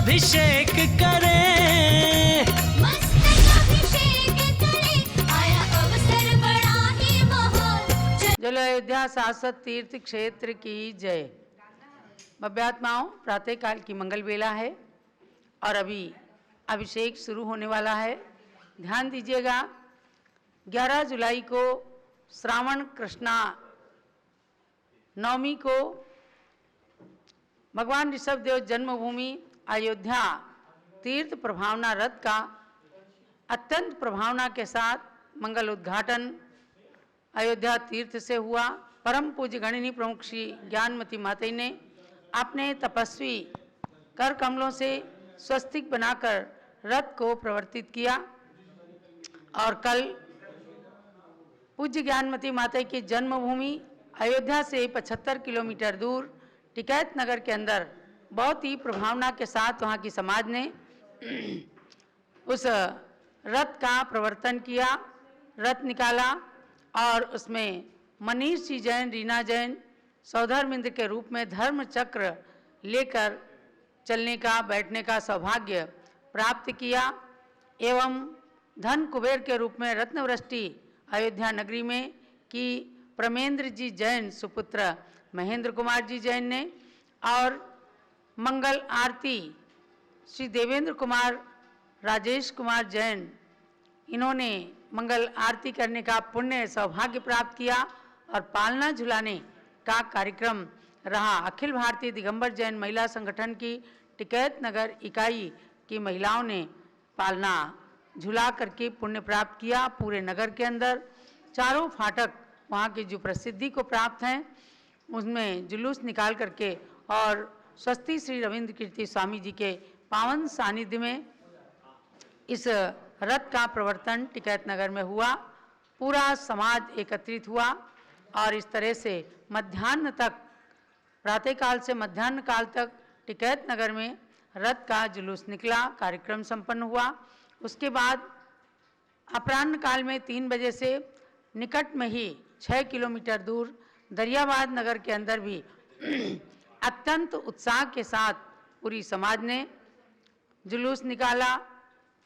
अभिषेक करें, मस्तक अभिषेक करें, आया अवसर बड़ा ही महान। जल अयोध्या शाश्वत तीर्थ क्षेत्र की जय। भव्यात्माओं, प्रातःकाल की मंगल बेला है और अभी अभिषेक शुरू होने वाला है। ध्यान दीजिएगा, 11 जुलाई को श्रावण कृष्णा नवमी को भगवान ऋषभदेव जन्मभूमि अयोध्या तीर्थ प्रभावना रथ का अत्यंत प्रभावना के साथ मंगल उद्घाटन अयोध्या तीर्थ से हुआ। परम पूज्य गणिनी प्रमुख श्री ज्ञानमती माता ने अपने तपस्वी कर कमलों से स्वस्तिक बनाकर रथ को प्रवर्तित किया और कल पूज्य ज्ञानमती माता की जन्मभूमि अयोध्या से 75 किलोमीटर दूर टिकैत नगर के अंदर बहुत ही प्रभावना के साथ वहाँ की समाज ने उस रथ का प्रवर्तन किया, रथ निकाला और उसमें मनीष जी जैन, रीना जैन सौधर्मिंद्र के रूप में धर्म चक्र लेकर चलने का, बैठने का सौभाग्य प्राप्त किया एवं धन कुबेर के रूप में रत्नवृष्टि अयोध्या नगरी में की प्रमेंद्र जी जैन सुपुत्र महेंद्र कुमार जी जैन ने और मंगल आरती श्री देवेंद्र कुमार राजेश कुमार जैन, इन्होंने मंगल आरती करने का पुण्य सौभाग्य प्राप्त किया और पालना झुलाने का कार्यक्रम रहा। अखिल भारतीय दिगंबर जैन महिला संगठन की टिकैत नगर इकाई की महिलाओं ने पालना झुला करके पुण्य प्राप्त किया। पूरे नगर के अंदर चारों फाटक वहाँ की जो प्रसिद्धि को प्राप्त हैं उसमें जुलूस निकाल करके और स्वस्ति श्री रविंद्र कीर्ति स्वामी जी के पावन सानिध्य में इस रथ का प्रवर्तन टिकैत नगर में हुआ। पूरा समाज एकत्रित हुआ और इस तरह से मध्याह्न तक, प्रातःकाल से मध्याह्न काल तक टिकैत नगर में रथ का जुलूस निकला, कार्यक्रम संपन्न हुआ। उसके बाद अपराह्न काल में 3 बजे से निकट में ही 6 किलोमीटर दूर दरियाबाद नगर के अंदर भी अत्यंत उत्साह के साथ पूरी समाज ने जुलूस निकाला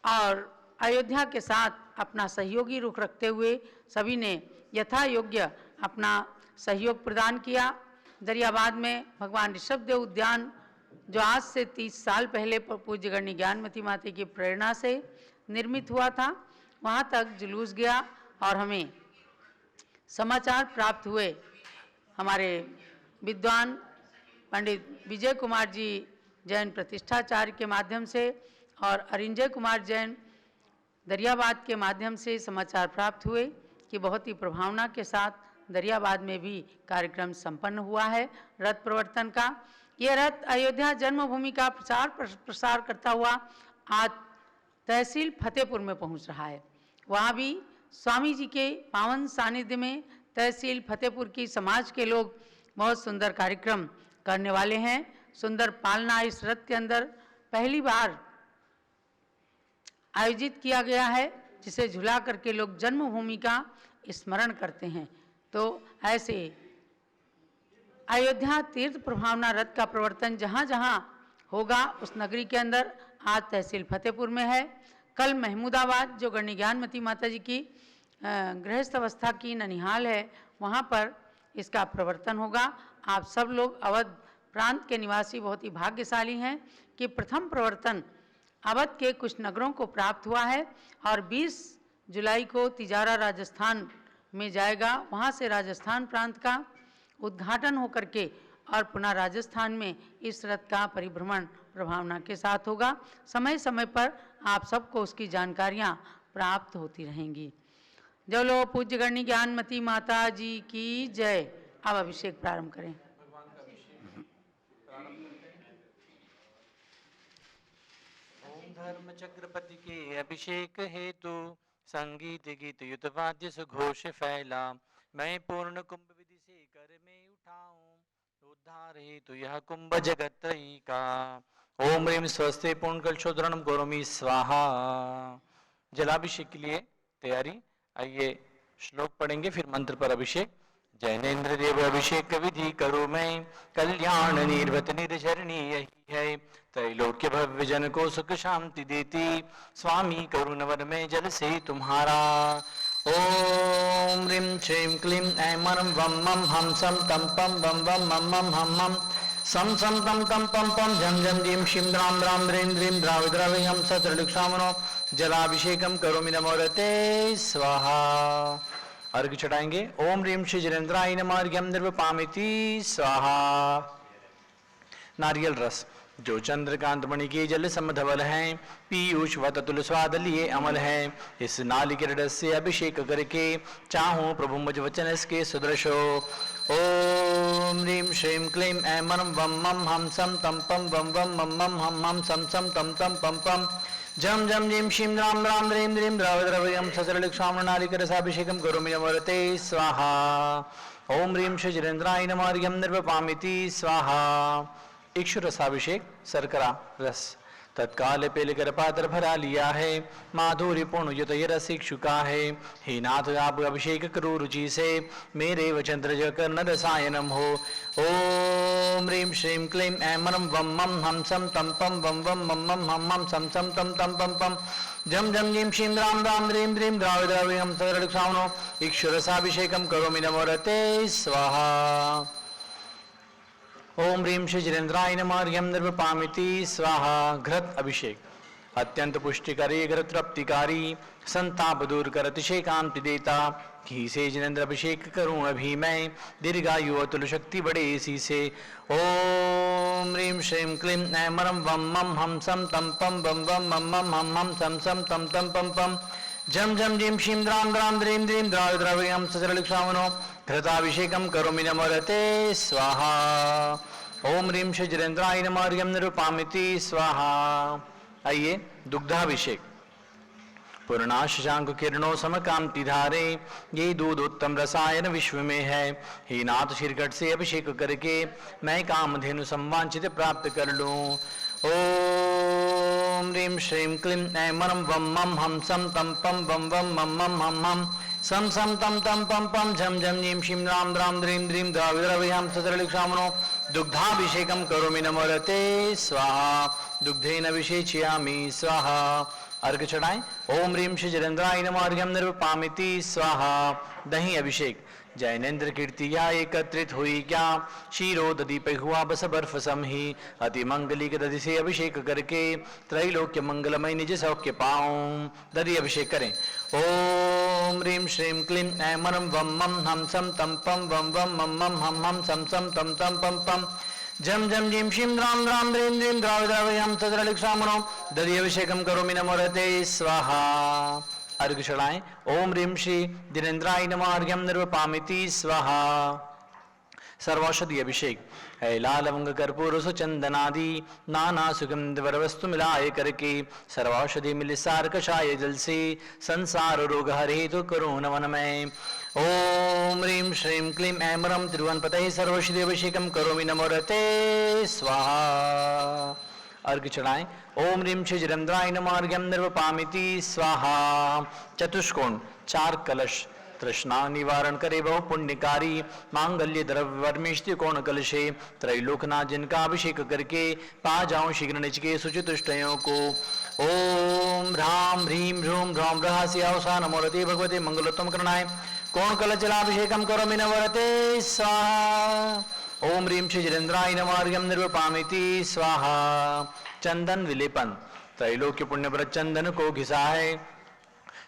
और अयोध्या के साथ अपना सहयोगी रुख रखते हुए सभी ने यथा योग्य अपना सहयोग प्रदान किया। दरियाबाद में भगवान ऋषभदेव उद्यान जो आज से 30 साल पहले पूज्य गणनी ज्ञानमती माता की प्रेरणा से निर्मित हुआ था, वहाँ तक जुलूस गया और हमें समाचार प्राप्त हुए हमारे विद्वान पंडित विजय कुमार जी जैन प्रतिष्ठाचार्य के माध्यम से और अरिंजय कुमार जैन दरियाबाद के माध्यम से समाचार प्राप्त हुए कि बहुत ही प्रभावना के साथ दरियाबाद में भी कार्यक्रम संपन्न हुआ है रथ प्रवर्तन का। यह रथ अयोध्या जन्मभूमि का प्रचार प्रसार करता हुआ आज तहसील फतेहपुर में पहुंच रहा है। वहाँ भी स्वामी जी के पावन सानिध्य में तहसील फतेहपुर की समाज के लोग बहुत सुंदर कार्यक्रम करने वाले हैं। सुंदर पालना इस रथ के अंदर पहली बार आयोजित किया गया है, जिसे झुला करके लोग जन्मभूमि का स्मरण करते हैं। तो ऐसे अयोध्या तीर्थ प्रभावना रथ का प्रवर्तन जहाँ जहाँ होगा उस नगरी के अंदर आज तहसील फतेहपुर में है, कल महमूदाबाद जो गणनी ज्ञानमती माता जी की गृहस्थ अवस्था की ननिहाल है वहाँ पर इसका प्रवर्तन होगा। आप सब लोग अवध प्रांत के निवासी बहुत ही भाग्यशाली हैं कि प्रथम प्रवर्तन अवध के कुछ नगरों को प्राप्त हुआ है और 20 जुलाई को तिजारा राजस्थान में जाएगा। वहाँ से राजस्थान प्रांत का उद्घाटन होकर के और पुनः राजस्थान में इस रथ का परिभ्रमण प्रभावना के साथ होगा। समय समय पर आप सबको उसकी जानकारियाँ प्राप्त होती रहेंगी। जो लोग पूज्य गणनी ज्ञानमती माता जी की जय। अब अभिषेक प्रारंभ करें। ओम धर्म चक्रपति के अभिषेक हेतु संगीत गीत युत वाद्य सुघोष फैला, मैं पूर्ण कुंभ विधि से कर में उठाऊं, उद्धार हेतु यह कुंभ जगत त्रयी का। ओम ह्रीम स्वस्ति पूर्ण कलशोधरणम करोमि स्वाहा। जलाभिषेक के लिए तैयारी। आइए श्लोक पढ़ेंगे, फिर मंत्र पर अभिषेक। जैनेन्द्र देव अभिषेक विधि करो मैं, कल्याण निर्भत निर्झरणी यही है। त्रैलोक्य भव्य जन को सुख शांति देती, स्वामी करुण वर में जल से तुम्हारा। ओम ह्रीं श्रीं क्लीं ऐं मं वं मं हम सम तम पम वम वम मम मम हम मम सम सम तम तम पम पम झम झम जीं शिं द्रां द्रां द्रीं द्रीं द्रावि द्रावि हम सत्रलिक्षामनो जलाभिषेकम करोमि नमोरते स्वाहा। अर्घ्य चढ़ाएंगे। ओम ह्रीं श्री जनेन्द्राय नमः अर्घ्यं निर्वपामिति स्वाहा। नारियल रस जो चंद्रकांत मणि के जल समधवल है, पीयूष व तुल स्वाद लिए अमल है। इस नालिकेर रस से अभिषेक करके चाहूं प्रभु मुझ वचन इसके सुदृशो। ओम ह्रीं श्रीं क्लीं ऐं मं वं मं हम सम तम पम वम वम मम मम हम हम सम सम तम तम पम पम झम झम जीं शिं द्रां द्रां द्रीं द्रीं द्राव द्रवयं सचरलिक्षामण नालिकेर रसाभिषेकं करोमि नमोरते स्वाहा। ओम ह्रीं श्री जनेन्द्राय नमः अर्घ्यं निर्वपामिति स्वाहा। इक्षु रसाभिषेक शर्करा रस तत्काल पेलकर पात्र भरा लिया है, माधुर्य पूर्ण युत ये रस इक्षुका है। हे नाथ आप अभिषेक करो रुचि से, मेरे वचन त्रज कर रसायनम हो। ओम ह्रीं श्रीं क्लीं ऐं मं वं मं हम सम तम पम वम वम मम मम हम मम सम सम तम तम पम पम झम झम जीं शिं द्रां द्रां द्रीं द्रीं द्रावि द्रावि हम सचरलिक्षामनो इक्षु रसाभिषेकं करोमि नमोरते स्वाहा। ओम ह्रीं श्री जनेन्द्राय नमः अर्घ्यं निर्वपामिति स्वाहा। घृत अभिषेक अत्यंत पुष्टिकारी घृत तृप्तिकारी, संताप दूर कर अतिशेकांति देता। घी से जनेन्द्र अभिषेक करूं अभी मैं, दीर्घायु अतुल शक्ति बढ़े इसी से। ओम ह्रीं श्रीं क्लीं ऐं मं वं मं हम सम तम पम वम वम मम मम हम हम सम सम तम तम पम पम झम झम जीं शिं द्रां द्रां द्रीं द्रीं द्रावि द्रावि हम सचरलिक्षामनो घृताभिषेकं करोमि नमोरते स्वाहा। ओम ह्रीं श्री जनेन्द्राय नमः अर्घ्यं निर्वपामिति स्वाहा। आइए दुग्धाभिषेक। पूर्णाशांक किरणों समकांति धारे, ये दूध उत्तम रसायन विश्व में है। हे नाथ शिरकट से अभिषेक करके मैं कामधेनु संवांचित प्राप्त कर लूं। ओम ह्रीं श्रीं क्लीं ऐं मं वं मं हम सम तम पम वम वम मम मम हम हम सम सम तम तम पम पम झम झम जीं शिं द्रां द्रां द्रीं द्रीं द्रावि द्रावि हम सचरलिक्षामनो दुग्धाभिषेकं करोमि नमोरते स्वाहा। दुग्धेन अभिषेचयामि स्वाहा। अर्घ्य चढ़ाएं। ओम ह्रीं श्री जनेन्द्राय नमः अर्घ्यं निर्वपामिति स्वाहा। दही अभिषेक जैनेन्द्र कीर्तिया एकत्रित हुई क्या, शीरो दधी पे हुआ बस बर्फ सम ही। अति मंगली के दधि से अभिषेक करके त्रैलोक्य मंगलमय निज सौख्य पाऊं। दधी अभिषेक करें। ओम ह्रीं श्रीं क्लीं ऐं मं वं मं हम सम तम पम वम वम मम मम हम हम सम सम तम तम पम पम झम झम जीं शिं द्रां द्रां द्रीं द्रीं द्रावि द्रावि हम सचरलिक्षामनो दधी अभिषेकं करोमि नमोरते स्वाहा। अर्घ्य चढ़ाएं। ओम ह्रीं श्री जनेन्द्राय नमः अर्घ्यं निर्वपामिति स्वाहा। सर्वौषधि अभिषेक है लाल लवंग कर्पूर सुचंदनादि नाना सुगंध वर वस्तु मिलाए करके सर्वौषधि मिल सार कषाय जल से संसार रोग हरे तो करो नमन मैं। ओम ह्रीं श्रीं क्लीं ऐं मं तिरुवनपतये सर्वौषधि अभिषेकं करोमि नमोरते स्वाहा। अर्घ्य चढ़ाएं। ओम ह्रीं श्री जनेन्द्राय नमः अर्घ्यं निर्वपामिति स्वाहा। चतुष्कोण 4 कलश तृष्णा निवारण करे बहु पुण्यकारी, मांगल्य द्रव्य वर्मिष्टि कोण कलशे त्रैलोकनाथ जिनका अभिषेक करके पा जाऊं शीघ्र निज के सुचितुष्टयों को। ओम ह्रां ह्रीं ह्रूं ह्रौं रहस्य अवसा नमोरते भगवते मंगलोत्तम करणाय कोण कलश जलाभिषेकं करोमि नमोरते स्वाहा। ओम ह्रीं श्री जनेन्द्राय नमः अर्घ्यं निर्वपामिति स्वाहा। चंदन विलेपन त्रैलोक्य पुण्यव्रत चंदन को घिसा है,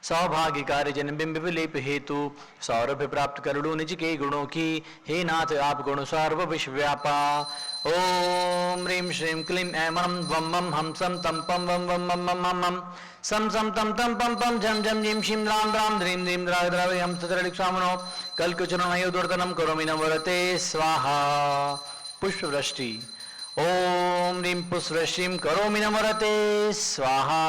सौभाग्य कार्य जन्मबिंब विलेप हेतु सौरभ्य प्राप्त कर लूं निज के गुणों की। हे नाथ आप गुण सर्व विश्व व्यापा। ओम ह्रीं श्रीं क्लीं ऐं मं वं मं हम सम तम पम वम वम मम मम मम मम सम सम तम तम पम पम झम झम जीं शिं द्रां द्रां द्रीं द्रीं द्रावि द्रावि हम सचरलिक्षामनो कल्कचरणयोर्दनं करोमि नमोरते स्वाहा। पुष्पवृष्टि। ओम ह्रीं पुष्पवृष्टिं करोमि नमोरते स्वाहा।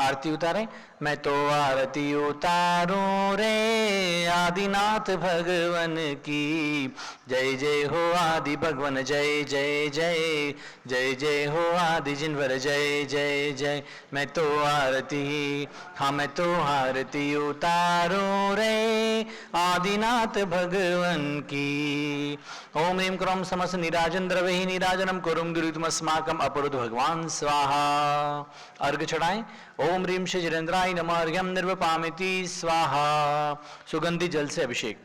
आरती उतारें। मैं तो आरती उतारूं रे आदिनाथ भगवन की। जय जय हो आदि भगवन जय जय जय, जय जय हो आदि जिनवर जय जय जय। मैं तो आरती, हाँ मैं तो आरती उतारूं रे आदिनाथ भगवन की। ओम ह्रीं क्रोम समस निराजन द्रवहि निराजनम कुरुम दुरितमस्माकम अपरुद भगवान स्वाहा। अर्घ चढ़ाएं। ओम ह्रीं शिजरेंद्राय नमः अर्घ्यम निर्वपामिति स्वाहा। सुगंधि जल से अभिषेक।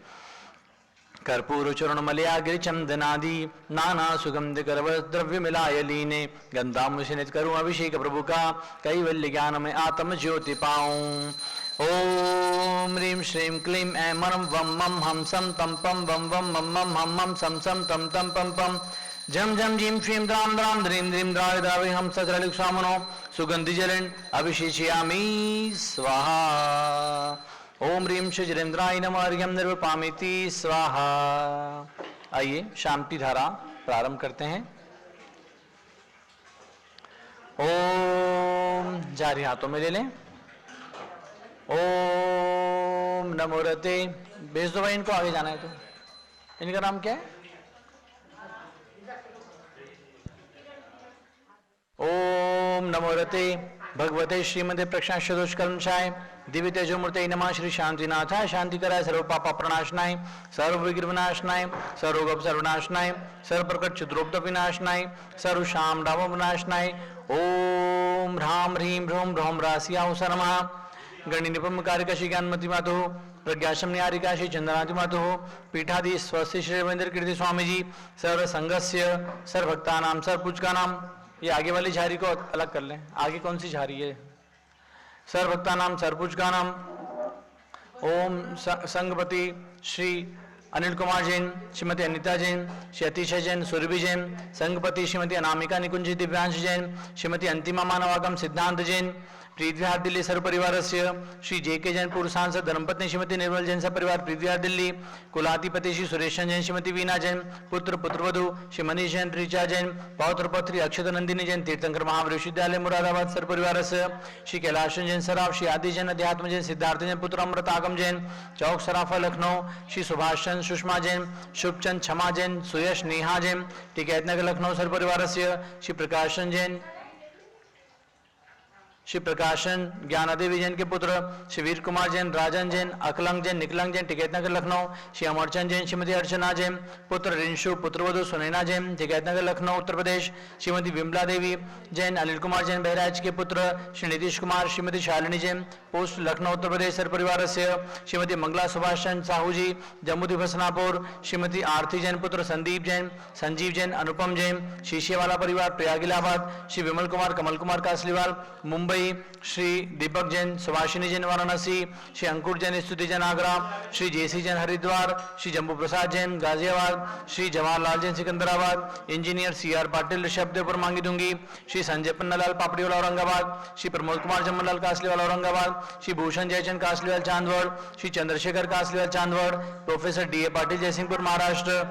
कर्पूर चूर्ण मलया गिरिचंदनादि नाना सुगंध करव द्रव्य मिलाय लीने गंधामुषित करूं अभिषेक प्रभु का कैवल्य ज्ञान में आत्म ज्योति पाऊं। ओम ह्रीं श्रीं क्लीं ऐं मं वं मं हम सम तम पम वम वम मम मम हम मम सम सम तम तम पम पम झम झम झीं श्रीं द्रां द्रां द्रीं द्रीं द्रावि द्रावि हम सकलिक स्वामनो सुगंधि जलेन अभिषेचयामि स्वाहा। ओम ह्रीं शिजरेंद्राय नमः अर्घ्यम निर्वपामिति स्वाहा। आइए शांति धारा प्रारंभ करते हैं। ओम जारी हाथों में ले लें। ओम नमो रते। भेज दो भाई इनको, आगे जाना है तो। इनका नाम क्या है? ओम नमो रते भगवते श्रीमते प्रक्षाशदोष्कर्मशाय दिव्य तेजोमूर्ते नमः। श्री शांतिनाथाय शांतिकराय सर्व पाप प्रणाशनाय सर्व विघ्न विनाशनाय सर्व रोग सर्वनाशनाय सर्व प्रकट क्षुद्रोक्त विनाशनाय सर्व शाम राम विनाशनाय। ओम ह्रां ह्रीं ह्रूं ह्रौं रासियां नमः। गणि निपम कारिकाशी ज्ञानमति मातो प्रज्ञाशम न्यारिका श्री चंद्रनाथि मातो पीठाधि स्वस्ति श्री रविंद्र कीर्ति स्वामी जी सर्व संघस्य सर्व भक्ता नाम सर्व पूजका नाम। ये आगे वाली झारी को अलग कर लें। आगे कौन सी झारी है? सर्व भक्ता नाम सर्व पूजका नाम। ओम संघपति श्री अनिल कुमार जैन, श्रीमती अनिता जैन, श्री अतिशय जैन, सुरभि जैन, संघपति श्रीमती अनामिका निकुंज दिव्यांश जैन, श्रीमती अंतिमा मानवागम सिद्धांत जैन, प्रीतिविहार दिल्ली सर्व परिवार से श्री जेके जैन पूर्व सांसद धर्मपत्नी श्रीमती निर्मल जैन सब परिवार प्रीतिविहार दिल्ली, कुलाधिपति श्री सुरेश जैन, श्रीमती वीना जैन, पुत्र पुत्रवधु श्री मनीष जैन, ऋचा जैन, पौत्र पौत्री अक्षत नंदिनी जैन, तीर्थंकर महावीर विश्वविद्यालय मुरादाबाद सर्व परिवार से श्री कैलाश जैन सराफ, श्री आदि जैन, अध्यात्म जैन, सिद्धार्थ जैन, पुत्र अमृत आगम जैन, चौक सराफा लखनऊ, श्री सुभाष चंद, सुषमा जैन, शुभचंद, क्षमा जैन, सुयश, नेहा जैन, टिकैतनगर लखनऊ सर्व परिवार से श्री प्रकाशन जैन, श्री प्रकाशन ज्ञानादेवी जैन के पुत्र श्री वीर कुमार जैन, राजन जैन, अकलंग जैन, निकलंग जैन, टिकैतनगर लखनऊ, श्री अमरचंद जैन, श्रीमती अर्चना जैन, पुत्र रिंशु, पुत्रवधु सुनैना जैन, टिकैतनगर लखनऊ उत्तर प्रदेश, श्रीमती विमला देवी जैन, अनिल कुमार जैन बहराइच के पुत्र श्री नीतीश कुमार, श्रीमती शालिनी जैन, पोस्ट लखनऊ उत्तर प्रदेश सर्व परिवार से श्रीमती मंगला सुभाष चंद साहू जी, जम्मू भसनापुर, श्रीमती आरती जैन, पुत्र संदीप जैन, संजीव जैन, अनुपम जैन, शीशेवाला परिवार Prayag Allahabad, Shri Vimal Kumar, Kamal Kumar Kasliwal Mumbai, Shri Deepak Jain, Subhashini Jain Varanasi, Shri Ankur Jain, Stuti Jain Agra, Shri JC Jain Haridwar, Shri Jambu Prasad Jain Ghaziabad, Shri Jawaharlal Jain Sikandarabad, engineer C R Patil Rishabhdev Mangi Tungi, Shri Sanjay Pannalal Papdiwala Aurangabad, Shri Pramod Kumar Jammulal Kasliwal Aurangabad, Shri Bhushan Jaichand Kasliwal Chandwad, Shri Chandrashekhar Kasliwal Chandwad, professor D A Patil Jaysingpur Maharashtra,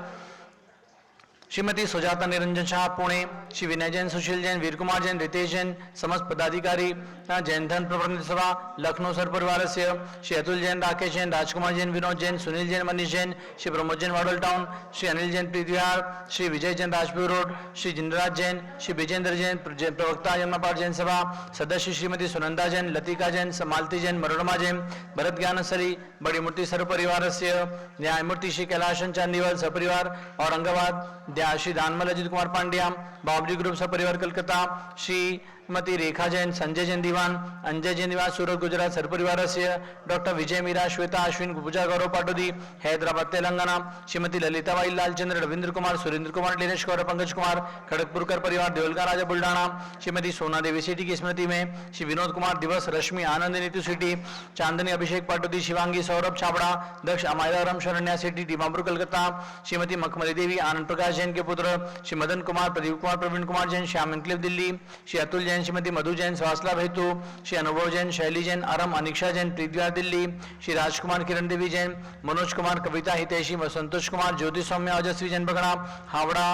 Shrimati Sujata Niranjan Shah Pune, Shri Vinay Jain, Sushil Jain, Veer Kumar Jain, Ritesh Jain, समस्त पदाधिकारी जैन धन प्रबंध सभा लखनऊ सर परिवार से श्री अतुल जैन, राकेश जैन, राजकुमार Jain, Vinod Jain, Sunil Jain, Manish Jain, Shri Pramod Jain model town, Shri Anil Jain प्रीतिविहार, Shri Vijay Jain Rajpur road, Shri जिंदराज Jain, Shri Vijendra Jain प्रवक्ता जन्मापाठ जैन सभा सदस्य श्रीमती सुनंदा जैन, लतिका जैन, मालती जैन, मनोरमा जैन, भरत ज्ञानसरी बड़ी मूर्ति सर्व परिवार से न्यायमूर्ति श्री कैलाशन चांदीवाल सपरिवार औरंगाबाद, श्री दानमल अजित कुमार पांड्या बाबरी ग्रुप सपरिवार कलकत्ता, श्रीमती रेखा जैन, संजय जैन दीवान, अंजय जैन दीवान सूरत गुजरात सरपरिवार से डॉक्टर विजय मीरा, श्वेता अश्विन, पूजा गौरव पाटोदी हैदराबाद तेलंगाना, श्रीमती ललिताबाई लालचंद्र, रविंद्र कुमार, सुरेंद्र कुमार, दिनेश गौरव, पंकज कुमार खड़गपुरकर परिवार देवलका राजा बुल्डाना, श्रीमती सोना देवी सिटी की स्मृति में श्री विनोद कुमार दिवस, रश्मि आनंद नीतू सिटी, चांदनी अभिषेक पाटोदी, शिवांगी सौरभ छाबड़ा, दक्ष अमायराम शरण्या सिटी दीमापुर कलकत्ता, श्रीमती मखमली देवी, आनंद प्रकाश जैन के पुत्र श्री मदन कुमार, प्रदीप कुमार, प्रवीण कुमार जैन, श्याम एनक्लेव दिल्ली, श्री अतुल जैन जैन, श्रीमती मधु जैन स्वास्थ्य हेतु, श्री अनुभव जैन, शैली जैन, अरम, अनिक्षा जैन, प्रीतिया दिल्ली, श्री राजकुमार, किरण देवी जैन, मनोज कुमार, कविता हितैषी, संतोष कुमार, ज्योति सौम्या, ओजस्वी जैन बगड़ा, हावड़ा,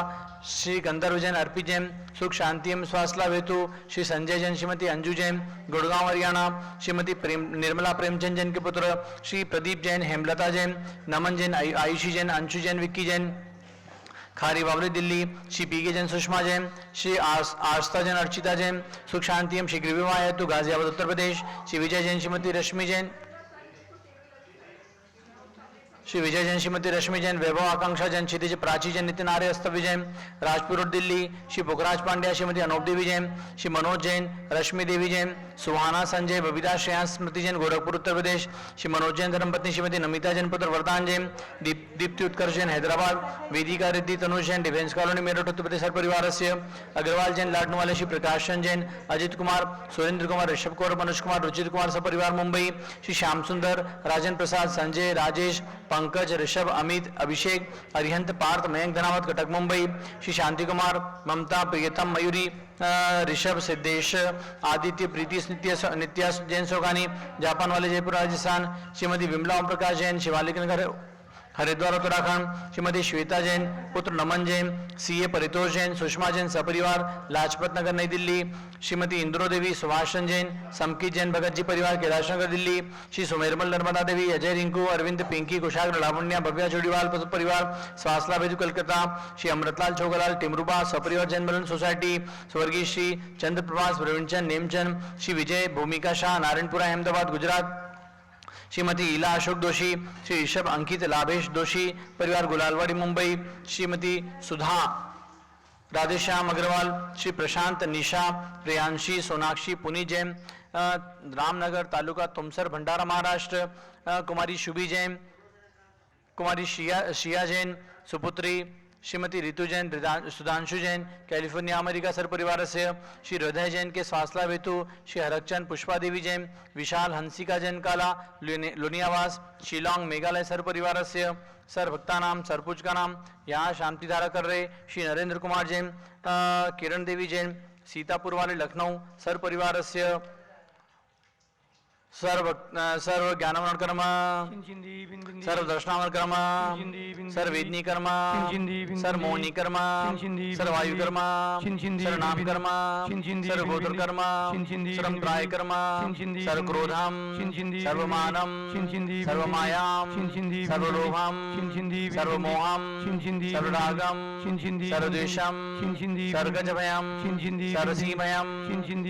श्री गंधर्व जैन, अर्पित जैन, सुख शांति एवं स्वास्थ्य हेतु, श्री संजय जैन, श्रीमती अंजू जैन, गुड़गांव हरियाणा, श्रीमती निर्मला प्रेमचंद जैन के पुत्र श्री प्रदीप जैन, हेमलता जैन, नमन जैन, आयुषी जैन, अंशु जैन, विक्की जैन, खारी बावली दिल्ली, श्री पी के जैन, सुषमा जैन, श्री आस्था जैन, अर्चिता जैन, सुख शांति एवं शीघ्र विवाह हेतु गाजियाबाद उत्तर प्रदेश, श्री विजय जैन, श्रीमती रश्मि जैन, श्री विजय जैन, श्रीमती रश्मि जैन, वैभव आकांक्षा जैन, क्षितिज प्राची जैन, नितिन आर्य अस्तव्य जैन, राजपुर रोड दिल्ली, श्री पुखराज पांड्या, श्रीमती अनूप देवी जैन, श्री मनोज जैन, रश्मि देवी जैन, सुहाना संजय, बबीता श्रेयांश स्मृति जैन, गोरखपुर उत्तर प्रदेश, श्री मनोज जैन धर्मपत्नी श्रीमती नमिता जैन, पुत्र वरदान जैन, दीप्ति उत्कर्ष जैन, हैदराबाद, वेदिका रिद्धि तनुज जैन, डिफेंस कॉलोनी मेरठ उत्तर प्रदेश परिवार से, अग्रवाल जैन, लाडनू वाले श्री प्रकाशन जैन, अजित कुमार, सुरेंद्र कुमार, ऋषभ कौर, मनोज कुमार, रुचित कुमार सपरिवार मुंबई, श्री श्याम सुंदर, राजन प्रसाद, संजय, राजेश, पंकज, ऋषभ, अमित, अभिषेक, अरिहंत, पार्थ, मयंक धनावत, कटक मुंबई, श्री शांति कुमार, ममता, प्रियतम, मयूरी, ऋषभ, सिद्धेश, आदित्य, प्रीति, नित्या जैन सोगानी, जापान वाले, जयपुर राजस्थान, श्रीमती विमला ओम प्रकाश जैन, शिवालिक नगर हरिद्वार उत्तराखंड, श्रीमती श्वेता जैन, पुत्र नमन जैन, सीए परितोष जैन, सुषमा जैन सपरिवार, लाजपत नगर नई दिल्ली, श्रीमती इंद्रो देवी, सुभाषचंद जैन, समकित जैन, भगत जी परिवार, कैलाश नगर दिल्ली, श्री सुमेरमल नर्मदा देवी, अजय रिंकू, अरविंद, पिंकी, कुशाग्र, लावण्या, भव्या चोड़ीवाल परिवार, स्वास्थ्य भेजू कलकत्ता, श्री अमृतलाल छोगलाल, टिमरूबा सपरिवार जैन बलन सोसाइटी, स्वर्गीय श्री चंद्र प्रभास, प्रवीणचंद, नेमचंद, श्री विजय, भूमिका शाह, नारायणपुरा, अहमदाबाद, गुजरात, श्रीमती इला अशोक दोषी, श्री ऋषभ, अंकित, लाभेश दोषी परिवार, गुलालवाड़ी मुंबई, श्रीमती सुधा, राधेश्याम अग्रवाल, श्री प्रशांत, निशा, प्रियांशी, सोनाक्षी, पुनी जैन, रामनगर तालुका तुमसर, भंडारा महाराष्ट्र, कुमारी शुभी जैन, कुमारी शिया जैन, सुपुत्री श्रीमती ऋतु जैन, सुधांशु जैन, कैलिफोर्निया अमेरिका सर परिवार से, श्री हृदय जैन के स्वास्थ्य हेतु, श्री हरकचंद, पुष्पा देवी जैन, विशाल, हंसिका जैन काला, लोनियावास, शिलोंग मेघालय सर परिवार से, सर भक्ता नाम, सरपुज का नाम यहाँ शांति धारा कर रहे, श्री नरेंद्र कुमार जैन, किरण देवी जैन, सीतापुर वाले लखनऊ सर परिवार से, सर्व ज्ञानमरण कर्म, सर्व दर्शनामरण कर्म, सर्व वेदनी कर्म, सर्व मौनी कर्म, सर्व वायु कर्म, सर्व नाम कर्म, सर्व गोत्र कर्म, सर्व प्राय कर्म, सर्व क्रोधम, सर्व मानम, सर्व मायाम, सर्व लोभम, सर्व मोहम, सर्व रागम, सर्व द्वेषम, सर्व गजभयम, सर्व सिंहभयम,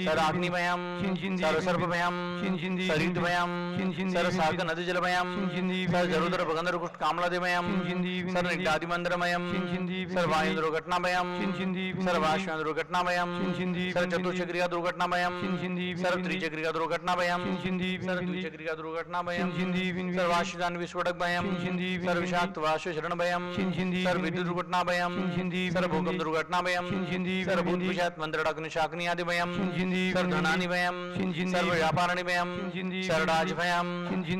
सर्व अग्निभयम, सर्व सर्पभयम, भयम, सर साग नदी जल भयम, सर जरुदर भगंदर कुष्ठ कामलादि भयम, सर निटादि मंदिर भयम, सर वायु दुर्घटना भयम, सर वाष्प दुर्घटना भयम, सर चतुर्चक्रिया दुर्घटना भयम, सर त्रिचक्रिया दुर्घटना भयम, सर द्विचक्रिया दुर्घटना भयम, सर वाष्पदान विस्फोटक भयम, सर विषाक्त वाष्प शरण भयम, सर विद्युत दुर्घटना भयम, सर भूकंप दुर्घटना भयम, सर भूत विषाक्त मंत्र अग्निशाग्नि आदि भयम, सर धनानि भयम, सर व्यापाराणि भयम, सर राज भयम,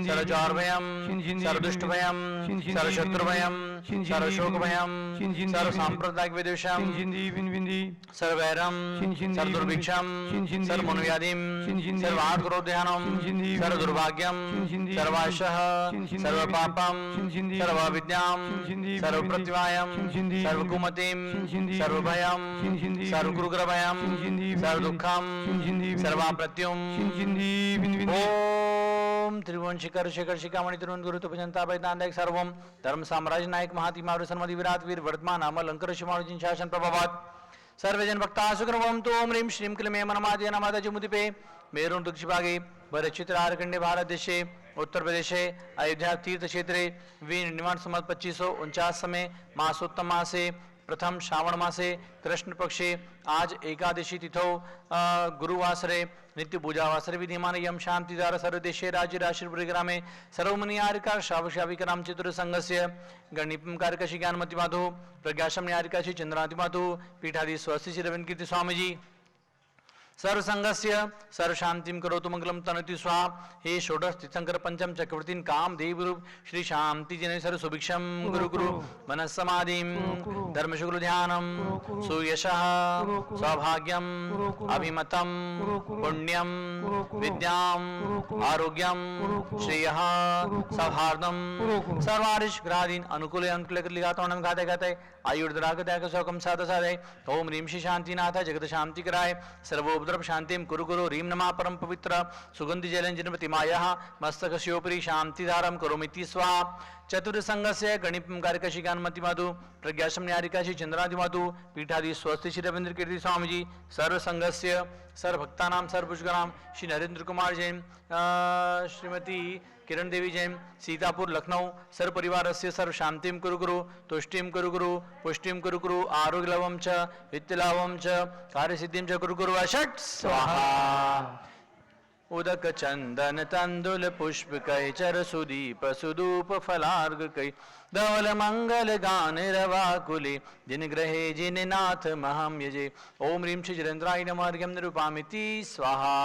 सर चौर भयम, सर दुष्ट भयम, सर शत्रु भयम, सर शोक भयम, सर सांप्रदायिक विद्वेषम, सर वैरम, सर दुर्भिक्षम, सर मनोव्याधिम, सर वाद क्रोध ध्यानम, सर दुर्भाग्यम, सर्वाशः, सर्व पापम, सर्व विद्याम, सर्व प्रतिवायम, सर्व कुमतिम, सर्व भयम, सर्व गुरुग्र भयम, सर्व दुःखम, सर्वाप्रत्युम, ओम त्रिभुवन शिखर शेखर शिखामणि तिरुवन गुरु तुपजनता वैदांतिक सर्वम धर्म साम्राज्य नायक महातिमा समधि विराट वीर वर्तमान अमल अंकर शिमाणुजिन शासन प्रभावात सर्वजन भक्ता सुग्रवम तो ओम ह्रीं श्रीं क्लीं मनमादि नमाद जुमुदिपे मेरुं दक्षिभागे भरचित्र आरकंडे भारत देशे उत्तर प्रदेशे अयोध्या तीर्थ क्षेत्रे वीर निर्माण संवत 2549 समय मासोत्तम मासे प्रथम श्रावण मासे कृष्ण पक्षे आज एकादशी तिथौ गुरुवासरे नित्य पूजा वासरे विधिमान यम शांतिदार सर्वदेशे राज्य राष्ट्रपुरी ग्रामे सर्वमनि आर्यकार श्रावशाविकराम चतुर संघस्य गणिपम कारकशी ज्ञानमति माधु प्रज्ञाशम न्यारिकाशी चंद्राति माधु पीठाधि स्वस्ति श्री रविंद्र कीर्ति स्वामी जी सर्वसंगस्य सर्वशांतिं करोतु मंगलम तनोतु स्वाहा। हे षोडश तीर्थंकर पंचम चक्रवर्तीन काम देव रूप श्री शांति जन सर्व सुभिक्षम गुरु गुरु मन समाधिम धर्म शुक्ल ध्यानम सुयशः सौभाग्यम अभिमतम पुण्यम विद्याम आरोग्यम श्रेयः सौहार्दम सर्वारिष ग्रहादीन अनुकूल अनुकूल लिगातोणम गाते गाते आयुर्द्रागदायक शोकम साध साधे ओम ह्रीं श्री शांतिनाथ जगत शांति कराय सर्वोपद्रव शांतिम कुरु कुरु ह्रीं नमा परम पवित्र सुगंधि जलंजनपति मायाः मस्तकस्योपरि शांतिधारम करोमिति स्वाहा। चतुर्संगस्य गणिपम कार्यकशी ज्ञानमति माधु प्रज्ञाशम न्यारिकाशी चंद्रादि माधु पीठादि स्वस्ति श्री रविंद्र कीर्ति स्वामी जी सर्वसंगस्य सर्वभक्तानां सर्वपुष्कराम श्री नरेंद्र कुमार जैन श्रीमती किरण देवी जैन सीतापुर लखनऊ सर्व परिवार से सर्व शांतिम कुरु कुरु तुष्टिम कुरु कुरु पुष्टिम कुरु कुरु आरोग्य लवम च वित्त लाभम च कार्य सिद्धिम च कुरु कुरु षट् स्वाहा। उदक चंदन तंदुल पुष्प कै चर सुदीप सुदूप फलार्ग कै धवल मंगल गान रवाकुले जिन ग्रहे जिन नाथ महम यजे ओम ह्रीं श्री जलेन्द्राय नमः अर्घ्यं निरूपामिति स्वाहा।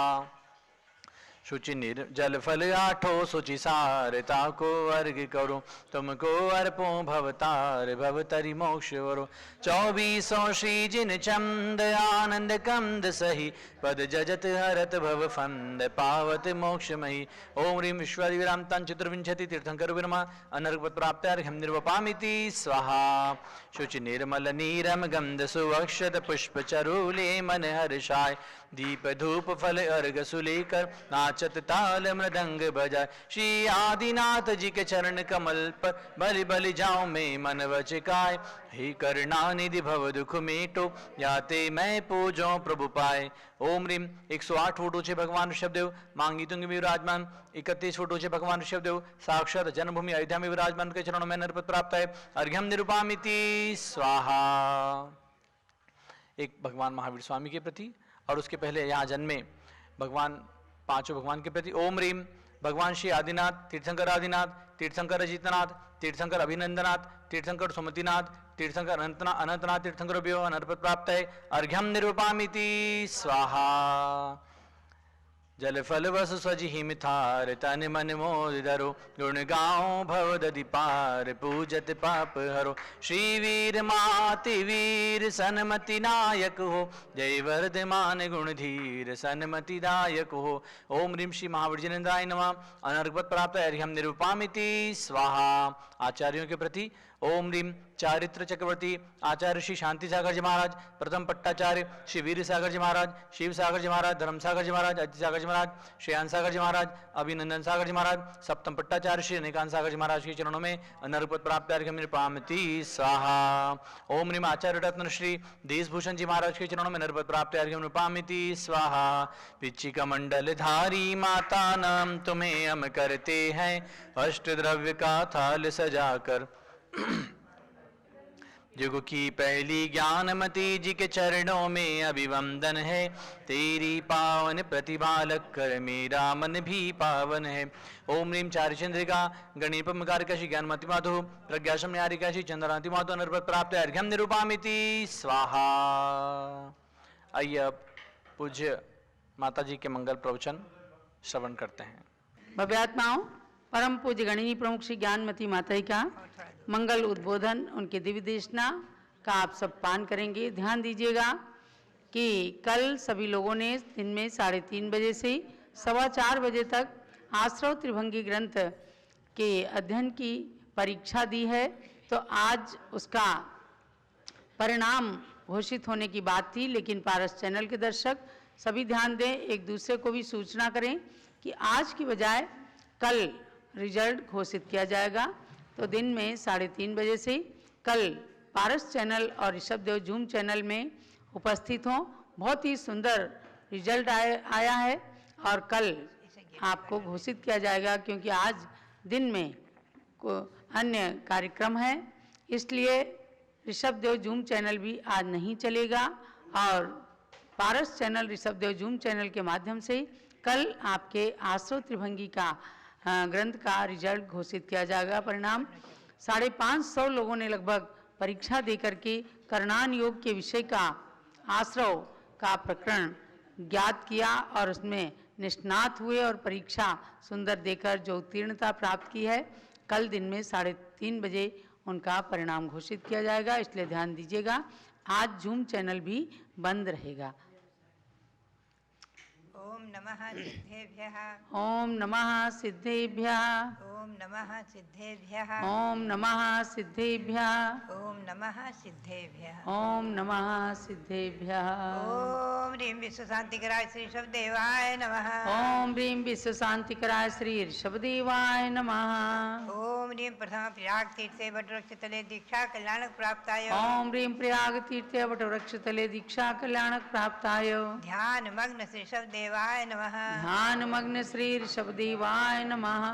शुचि निर्जल फल आठो शुचि सारता को अर्घ करो तुमको अर्पो भवतार भवतरि मोक्ष वरो 2400 श्री जिन चंद आनंद कंद सही पद जजत हरत भव फंद पावत मोक्षमयी ओम ह्रीं विश्वादिविराम तन चतुर्विंशति तीर्थंकर विरमा अनर्घपत प्राप्त्यार्घ्यं निर्वपामिति स्वाहा। शुचि निर्मल नीरम गंध सुअक्षत पुष्प चरूले मन हर्षाय दीप धूप फल अर्घ सुलेकर नाचत ताल मृदंग बजाय श्री आदिनाथ जी के चरण कमल पर बलि बलि जाऊं मैं मन वचिकाय हे करुणानिधि भव दुख मेटो याते मैं पूजो प्रभु पाए। ओम ह्रीं 108 फुट ऊंचे भगवान ऋषभदेव मांगी तुंग में विराजमान 31 फुट ऊंचे भगवान ऋषभदेव साक्षात जन्मभूमि अयोध्या में विराजमान के चरणों में नरपत प्राप्त है अर्घ्यं निरूपामिति स्वाहा। एक भगवान महावीर स्वामी के प्रति और उसके पहले यहाँ जन्मे भगवान पांचों भगवान के प्रति ओम ह्रीं भगवान श्री आदिनाथ तीर्थंकर आदिनाथ तीर्थंकर अजितनाथ तीर्थंकर अभिनंदनाथ तीर्थंकर सुमतिनाथ तीर्थंकर अनंतनाथ तीर्थंकर अनर्पत प्राप्त है अर्घ्यं निरूपामिति स्वाहा। जल फल वस सजि हिमथार तन मन मोद धरो गुण गाओ भव दधि पार पूजत पाप हरो श्री वीर माति वीर सन्मति नायक हो जय वर्धमान गुण धीर सन्मति दायक हो ओम ह्रीं श्री महावीर जनेन्द्राय नमः अनर्घपत प्राप्त अर्घ्यं निरूपामिति स्वाहा। आचार्यों के प्रति ओम ह्रीं चारित्र चक्रवर्ती आचार्य श्री शांति सागर जी महाराज प्रथम पट्टाचार्य श्री वीर सागर जी महाराज शिव सागर जी महाराज धर्म सागर जी महाराज अजित सागर जी महाराज श्रेयान सागर जी महाराज अभिनंदन सागर जी महाराज सप्तम पट्टाचार्य श्री अनेकांत सागर जी महाराज के चरणों में नरपत प्राप्त अर्घ्यं निरूपामिति स्वाहा। ओम ह्रीं आचार्य रत्न श्री देशभूषण जी महाराज के चरणों में नरपत प्राप्त अर्घ्यं निरूपामिति स्वाहा। पिच्चिका मंडल धारी माता नाम तुम्हें हम करते हैं अष्ट द्रव्य का थाल सजाकर युग की पहली ज्ञानमती जी के चरणों में अभिवंदन है तेरी पावन प्रतिभा लग कर मेरा मन भी पावन है। ओम ह्रीं चारचंद्रिका गणिपम कारकशी ज्ञानमति माधु प्रज्ञाशम न्यारिकाशी चंद्रांति माधु अनर्पत प्राप्त अर्घ्यं निरूपामिति स्वाहा। आइए अब पूज्य माता जी के मंगल प्रवचन श्रवण करते हैं। भव्यात्माओं परम पूज्य गणिनी प्रमुख श्री ज्ञानमती माता जी का मंगल उद्बोधन उनके दिव्य देशना का आप सब पान करेंगे। ध्यान दीजिएगा कि कल सभी लोगों ने दिन में 3:30 बजे से 4:15 बजे तक आश्रव त्रिभंगी ग्रंथ के अध्ययन की परीक्षा दी है, तो आज उसका परिणाम घोषित होने की बात थी, लेकिन पारस चैनल के दर्शक सभी ध्यान दें, एक दूसरे को भी सूचना करें कि आज की बजाय कल रिजल्ट घोषित किया जाएगा। तो दिन में 3:30 बजे से कल पारस चैनल और ऋषभदेव जूम चैनल में उपस्थित हों। बहुत ही सुंदर रिजल्ट आया है और कल आपको घोषित किया जाएगा, क्योंकि आज दिन में अन्य कार्यक्रम है, इसलिए ऋषभदेव जूम चैनल भी आज नहीं चलेगा और पारस चैनल ऋषभदेव जूम चैनल के माध्यम से कल आपके आश्रव त्रिभंगी का ग्रंथ का रिजल्ट घोषित किया जाएगा। परिणाम 550 लोगों ने लगभग परीक्षा देकर के करणान योग के विषय का आश्रव का प्रकरण ज्ञात किया और उसमें निष्णात हुए और परीक्षा सुंदर देकर जो उत्तीर्णता प्राप्त की है, कल दिन में 3:30 बजे उनका परिणाम घोषित किया जाएगा, इसलिए ध्यान दीजिएगा। आज जूम चैनल भी बंद रहेगा। ओम नमः सिद्धेभ्यः। ओम नमः सिद्धेभ्यः। ओम नमः सिद्धेभ्यः। ओम नमः सिद्धेभ्यः। ओम नमः सिद्धेभ्यः। ओम नमः सिद्धेभ्यः। ओम ह्रीं विश्व शांतिकराय श्री शब्देवाय नमः। ओम ह्रीं विश्व शांतिकराय श्री ऋषभदेवाय नमः। ओम ह्रीं प्रथम प्रयाग तीर्थे वटवृक्ष तले दीक्षा कल्याणक प्राप्ताय। ओम ह्रीं प्रयाग तीर्थे वटवृक्ष तले दीक्षा कल्याणक प्राप्ताय। ध्यान मग्न श्री शब्देवाय नमः। ध्यान मग्न श्री ऋषभदेवाय नमः।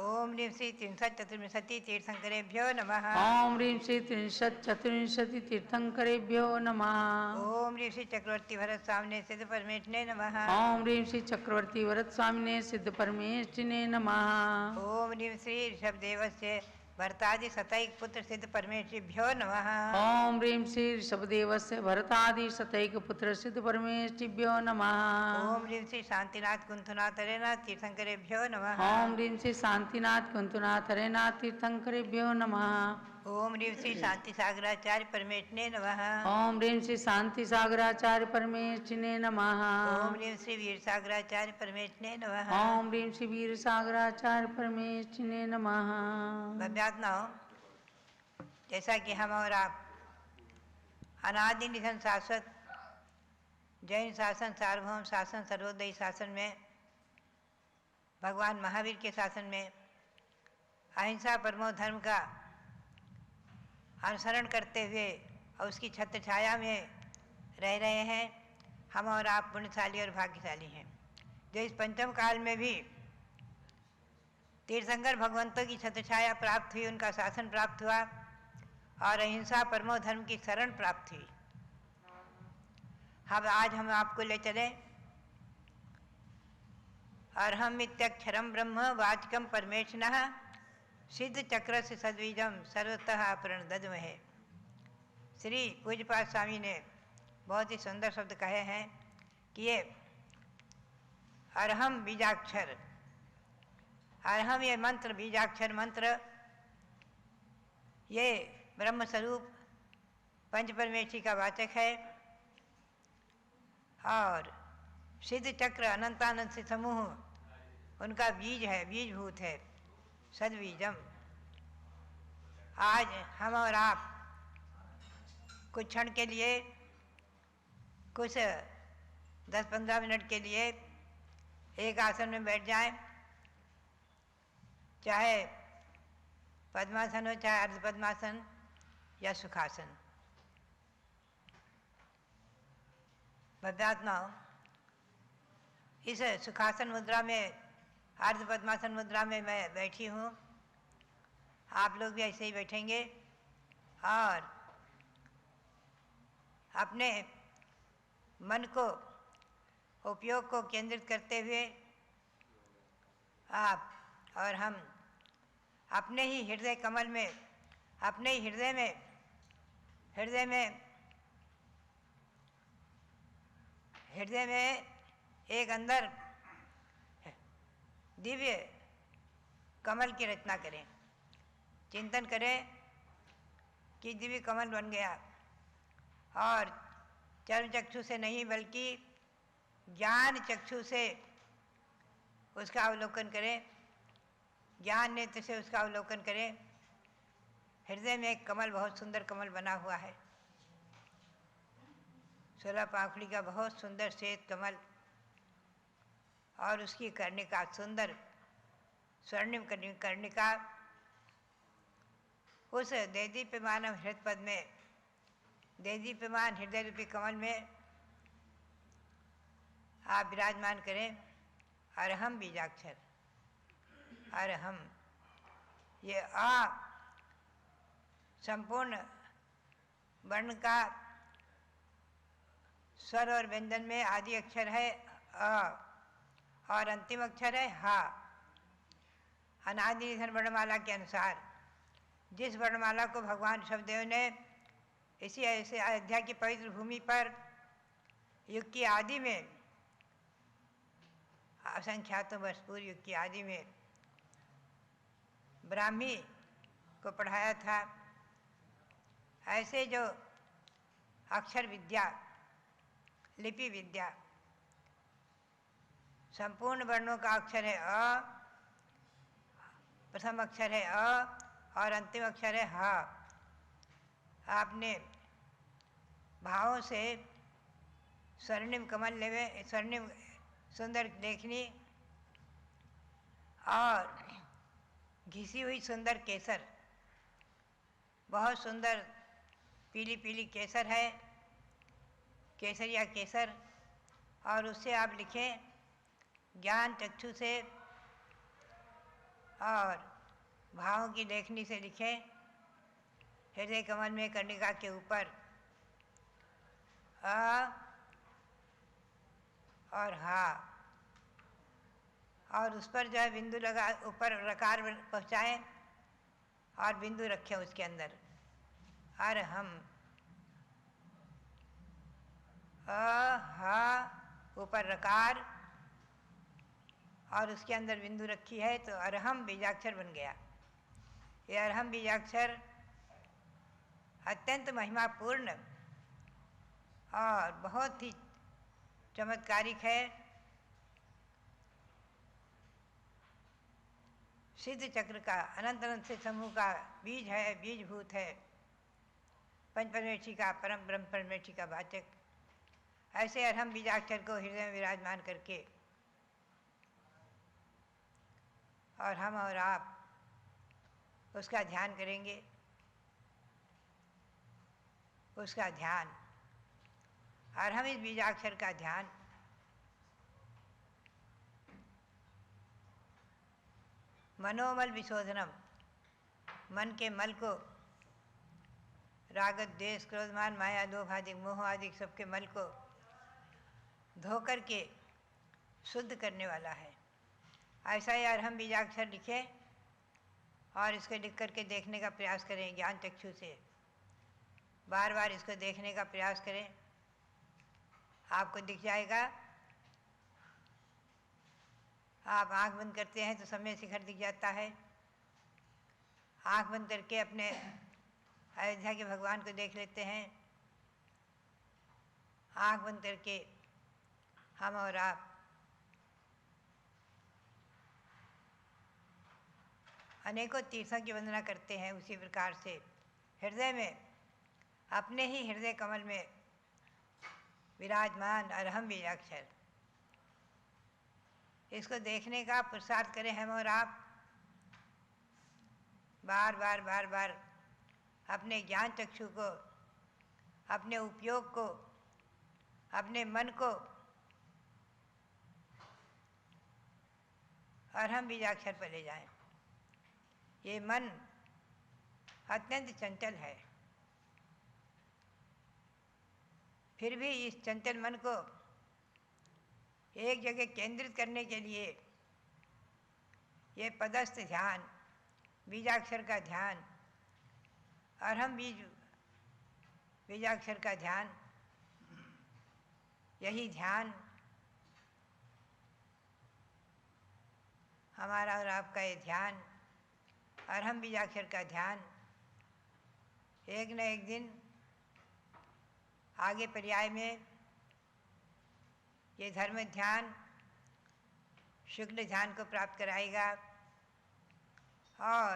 ओम ह्रीं श्री 334 तीर्थंकरेभ्यो नमः। ओम ह्रीं श्री 334 तीर्थंकरेभ्यो नमः। ओम ह्रीं श्री चक्रवर्ती भरत स्वामिने सिद्ध परमेष्ठिने नमः। ओम ह्रीं श्री चक्रवर्ती वरद स्वामिने सिद्ध परमेष्ठिने नमः। ओम ह्रीं श्री ऋषभदेवस्य भरतादि शतैक पुत्र सिद्ध परमेष्ठिभ्यो नमः। ओम ह्रीं श्री ऋषभदेवस्य भरतादि शतैक पुत्र सिद्ध परमेष्ठिभ्यो नमः। ओम ह्रीं श्री शांतिनाथ कुंथुनाथ हरेनाथ तीर्थंकरेभ्यो नमः। ओम ह्रीं श्री शांतिनाथ कुंतुनाथ हरेनाथ तीर्थंकरेभ्यो नमः। ओम ह्रीं श्री शांति सागराचार्य परमेष्ठिने नमः। ओम ह्रीं श्री शांति सागराचार्य परमेष्ठिने नमः। ओम ह्रीं श्री वीर सागराचार्य परमेष्ठिने नमः। ओम ह्रीं श्री वीर सागराचार्य परमेष्ठिने नमः। भव्यात्माओं, जैसा कि हम और आप अनादि निधन शाश्वत जैन शासन, सार्वभौम शासन, सर्वोदयी शासन में, भगवान महावीर के शासन में अहिंसा परमो धर्म का अनुसरण करते हुए और उसकी छत्र छाया में रह रहे हैं। हम और आप पुण्यशाली और भाग्यशाली हैं, जो इस पंचम काल में भी तीर्थंकर भगवंतों की छत्र छाया प्राप्त हुई, उनका शासन प्राप्त हुआ और अहिंसा परमो धर्म की शरण प्राप्त हुई। आज हम आपको ले चले और हम इत्यक्षरम ब्रह्म वाचकम परमेष्ठिनः सिद्ध चक्र से सद्वीजम सर्वतः प्रणदद्महे। श्री पूज्यपाद स्वामी ने बहुत ही सुंदर शब्द कहे हैं कि ये अरहम बीजाक्षर, अरहम ये मंत्र, बीजाक्षर मंत्र, ये ब्रह्म स्वरूप पंच परमेष्ठी का वाचक है और सिद्ध चक्र अनंतानंद से समूह उनका बीज है, बीजभूत है, सद्बीजम। आज हम और आप कुछ क्षण के लिए, कुछ 10-15 मिनट के लिए एक आसन में बैठ जाएं, चाहे पद्मासन हो, चाहे अर्ध पद्मासन या सुखासन। भव्यात्माओं, इस सुखासन मुद्रा में, अर्ध पद्मासन मुद्रा में मैं बैठी हूँ। आप लोग भी ऐसे ही बैठेंगे और अपने मन को, उपयोग को केंद्रित करते हुए आप और हम अपने ही हृदय कमल में, अपने ही हृदय में एक अंदर दिव्य कमल की रचना करें। चिंतन करें कि दिव्य कमल बन गया और चर्म चक्षु से नहीं बल्कि ज्ञान चक्षु से उसका अवलोकन करें, ज्ञान नेत्र से उसका अवलोकन करें। हृदय में एक कमल, बहुत सुंदर कमल बना हुआ है, 16 पाखड़ी का बहुत सुंदर श्वेत कमल और उसकी कर्णिका, सुंदर स्वर्णिम कर्णिका उस देदीप्यमान हृदय पद में, देदीप्यमान हृदय रूपी कमल में आप विराजमान करें। अरहम बीजाक्षर, अरहम, ये आ संपूर्ण वर्ण का स्वर और व्यंजन में आदि अक्षर है अ और अंतिम अक्षर है हा। अनादि निधन वर्णमाला के अनुसार जिस वर्णमाला को भगवान ऋषभदेव ने इसी ऐसे अयोध्या की पवित्र भूमि पर युग की आदि में असंख्यातों वर्ष पूर्व युग की आदि में ब्राह्मी को पढ़ाया था। ऐसे जो अक्षर विद्या, लिपि विद्या, संपूर्ण वर्णों का अक्षर है अ, प्रथम अक्षर है अ और अंतिम अक्षर है ह। आपने भावों से स्वर्णिम कमल लेवे, स्वर्णिम सुंदर लेखनी और घिसी हुई सुंदर केसर, बहुत सुंदर पीली पीली केसर है, केसरिया केसर, और उससे आप लिखें ज्ञान चक्षु से और भावों की लेखनी से लिखें हृदय कमल में कर्णिका के ऊपर अ और हा, और उस पर जो है बिंदु लगा, ऊपर रकार पहुँचाएँ और बिंदु रखें उसके अंदर अरहम, अ हा ऊपर रकार और उसके अंदर बिंदु रखी है तो अरहम बीजाक्षर बन गया। ये अरहम बीजाक्षर अत्यंत महिमापूर्ण और बहुत ही चमत्कारिक है। सिद्ध चक्र का अनंत अनंत से समूह का बीज है, बीजभूत है, पंच परमेष्ठी का, परम ब्रह्म परमेष्ठी का वाचक। ऐसे अरहम बीजाक्षर को हृदय में विराजमान करके और हम और आप उसका ध्यान करेंगे। उसका ध्यान और हम इस बीजाक्षर का ध्यान मनोमल विशोधनम, मन के मल को, राग द्वेष क्रोधमान माया लोभ आदि मोह आदि सबके मल को धो करके शुद्ध करने वाला है। ऐसा ही अरहम बीजाक्षर लिखें और इसको लिख करके देखने का प्रयास करें ज्ञान चक्षु से। बार बार इसको देखने का प्रयास करें, आपको दिख जाएगा। आप आंख बंद करते हैं तो समय शिखर दिख जाता है। आंख बंद करके अपने अयोध्या के भगवान को देख लेते हैं। आंख बंद करके हम और आप अनेकों तीर्थों की वंदना करते हैं। उसी प्रकार से हृदय में, अपने ही हृदय कमल में विराजमान अरहम बीजाक्षर, इसको देखने का पुरुषार्थ करें हम और आप। बार बार बार बार अपने ज्ञान चक्षु को, अपने उपयोग को, अपने मन को अरहम बीजाक्षर पर ले जाएं। ये मन अत्यंत चंचल है, फिर भी इस चंचल मन को एक जगह केंद्रित करने के लिए ये पदस्थ ध्यान, बीजाक्षर का ध्यान, अरहम बीजाक्षर का ध्यान, यही ध्यान हमारा और आपका ये ध्यान, अरहम बीजाक्षर का ध्यान एक न एक दिन आगे पर्याय में ये धर्म ध्यान, शुक्ल ध्यान को प्राप्त कराएगा और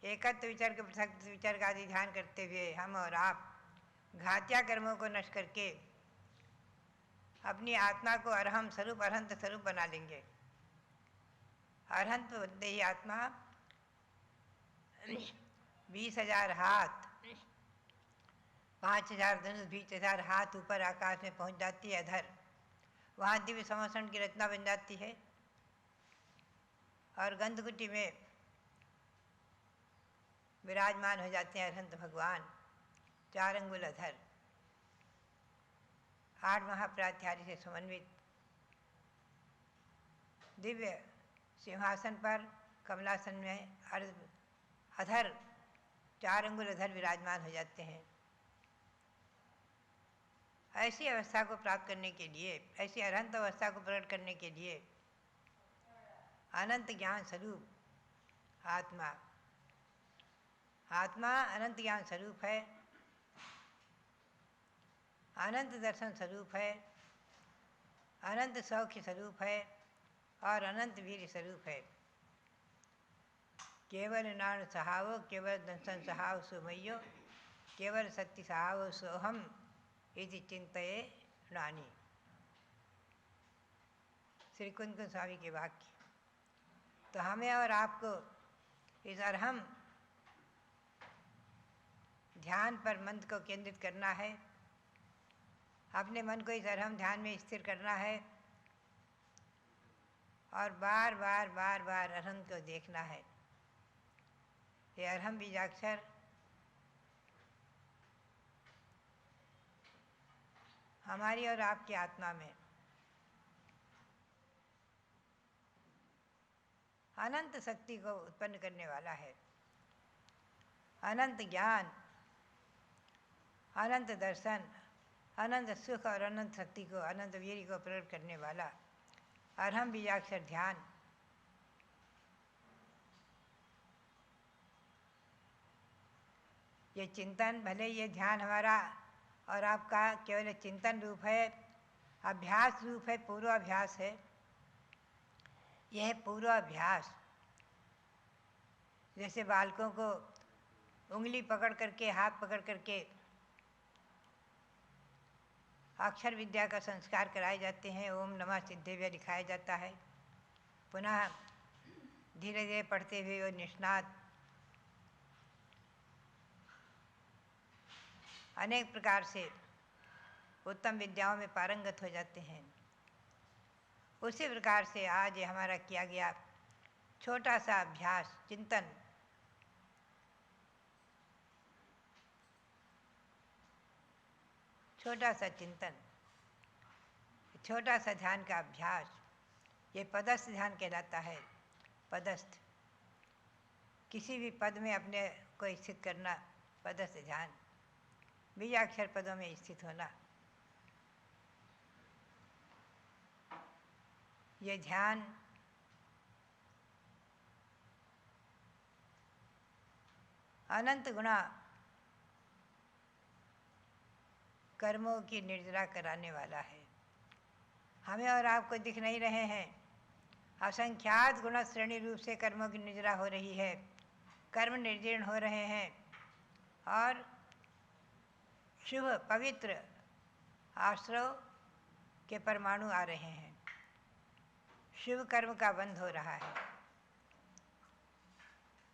एकत्व विचार के पृथक विचार का आदि ध्यान करते हुए हम और आप घातिया कर्मों को नष्ट करके अपनी आत्मा को अरहम स्वरूप, अरहंत स्वरूप बना लेंगे। अरहंत बनते ही आत्मा 20,000 हाथ, 5,000 धनुष, 20,000 हाथ ऊपर आकाश में पहुंच जाती है अधर। वहाँ दिव्य संवत्सरण की रचना बन जाती है और गंधकुटी में विराजमान हो जाते हैं अरहंत भगवान, 4 अंगुल अधर, 8 महाप्रात्यादि से समन्वित दिव्य सिंहासन पर कमलासन में अधर 4 अंगुल अधर विराजमान हो जाते हैं। ऐसी अवस्था को प्राप्त करने के लिए, ऐसी अरहंत अवस्था को प्रकट करने के लिए अनंत ज्ञान स्वरूप आत्मा। आत्मा अनंत ज्ञान स्वरूप है, अनंत दर्शन स्वरूप है, अनंत सौख्य स्वरूप है और अनंत वीर स्वरूप है। केवल नाण सहावो, केवल दर्शन सहाव सुमयो, केवल सत्य सहावो सोहम इति चिंतये नानी। श्री कुंद स्वामी के वाक्य। तो हमें और आपको इस अरहम ध्यान पर मन को केंद्रित करना है, अपने मन को इस अरहम ध्यान में स्थिर करना है और बार बार बार बार अरहम को देखना है। ये अरहम बीजाक्षर हमारी और आपकी आत्मा में अनंत शक्ति को उत्पन्न करने वाला है। अनंत ज्ञान, अनंत दर्शन, अनंत सुख और अनंत शक्ति को, अनंत वीर को प्रकट करने वाला अरहम बीजाक्षर ध्यान ये चिंतन, भले ये ध्यान हमारा और आपका केवल चिंतन रूप है, अभ्यास रूप है, पूर्वाभ्यास है। यह पूर्वाभ्यास जैसे बालकों को उंगली पकड़ करके, हाथ पकड़ करके अक्षर विद्या का संस्कार कराए जाते हैं, ओम नमः सिद्धेभ्य लिखाया जाता है, पुनः धीरे धीरे पढ़ते हुए वो निष्णात अनेक प्रकार से उत्तम विद्याओं में पारंगत हो जाते हैं। उसी प्रकार से आज ये हमारा किया गया छोटा सा अभ्यास, चिंतन, छोटा सा चिंतन, छोटा सा ध्यान का अभ्यास, ये पदस्थ ध्यान कहलाता है। पदस्थ, किसी भी पद में अपने को स्थित करना, पदस्थ ध्यान, बीजाक्षर पदों में स्थित होना। ये ध्यान अनंत गुणा कर्मों की निर्जरा कराने वाला है। हमें और आपको दिख नहीं रहे हैं, असंख्यात गुण श्रेणी रूप से कर्मों की निर्जरा हो रही है, कर्म निर्जीर्ण हो रहे हैं और शुभ पवित्र आश्रव के परमाणु आ रहे हैं। शुभ कर्म का बंध हो रहा है।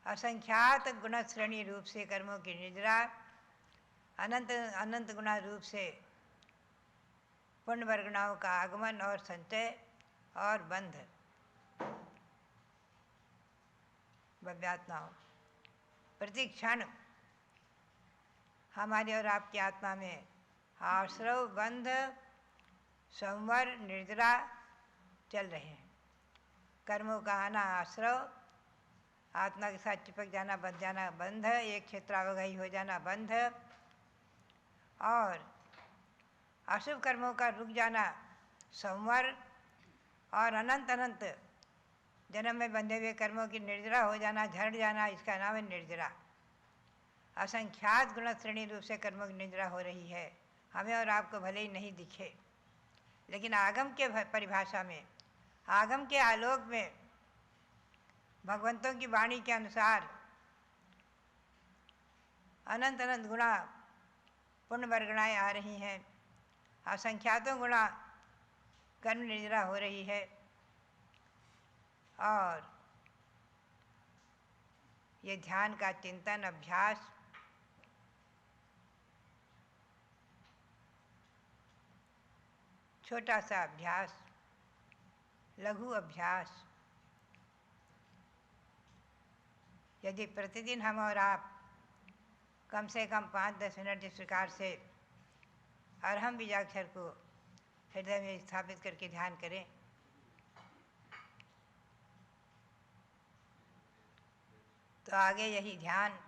असंख्यात गुण श्रेणी रूप से कर्मों की निद्रा, अनंत अनंत गुणा रूप से पुण्य वर्गणाओं का आगमन और संचय और बंध, भव्यात्माओं। प्रति क्षण हमारी और आपकी आत्मा में आश्रव, बंध, संवर, निर्जरा चल रहे हैं। कर्मों का आना आश्रव, आत्मा के साथ चिपक जाना, बंध जाना बंध, एक क्षेत्रावगाही हो जाना बंध, और अशुभ कर्मों का रुक जाना संवर, और अनंत अनंत जन्म में बंधे हुए कर्मों की निर्जरा हो जाना, झड़ जाना, इसका नाम है निर्जरा। असंख्यात गुण श्रेणी रूप से कर्मों की निद्रा हो रही है। हमें और आपको भले ही नहीं दिखे, लेकिन आगम के परिभाषा में, आगम के आलोक में, भगवंतों की वाणी के अनुसार अनंत अनंत गुणा पुण्य वर्गणाएँ आ रही हैं, असंख्यातों गुणा कर्म निद्रा हो रही है। और ये ध्यान का चिंतन, अभ्यास छोटा सा अभ्यास, लघु अभ्यास, यदि प्रतिदिन हम और आप कम से कम 5-10 मिनट जिस प्रकार से अरहम बीजाक्षर को हृदय में स्थापित करके ध्यान करें, तो आगे यही ध्यान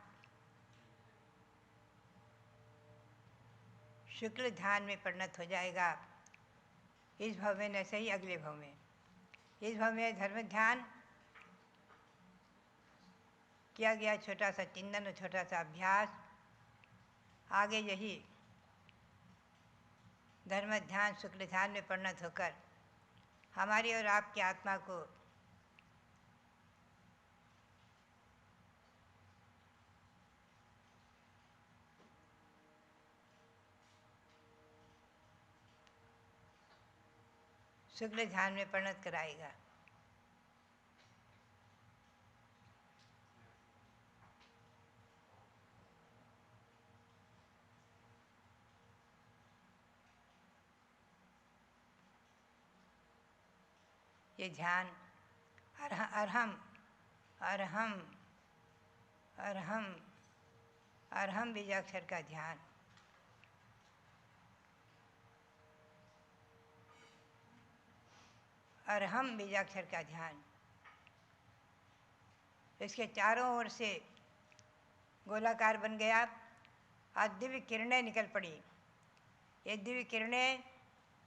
शुक्ल ध्यान में परिणत हो जाएगा। इस भव में न सही, अगले भव में। इस भव में धर्म ध्यान, किया गया छोटा सा चिंतन और छोटा सा अभ्यास आगे यही धर्म ध्यान शुक्ल ध्यान में परिणत होकर हमारी और आपकी आत्मा को शुक्ल ध्यान में परिणत कराएगा। ये ध्यान अरहम अरहम अरहम अरहम बीजाक्षर का ध्यान, अरहम बीजाक्षर का ध्यान। इसके चारों ओर से गोलाकार बन गया और दिव्य किरणें निकल पड़ी। ये दिव्य किरणें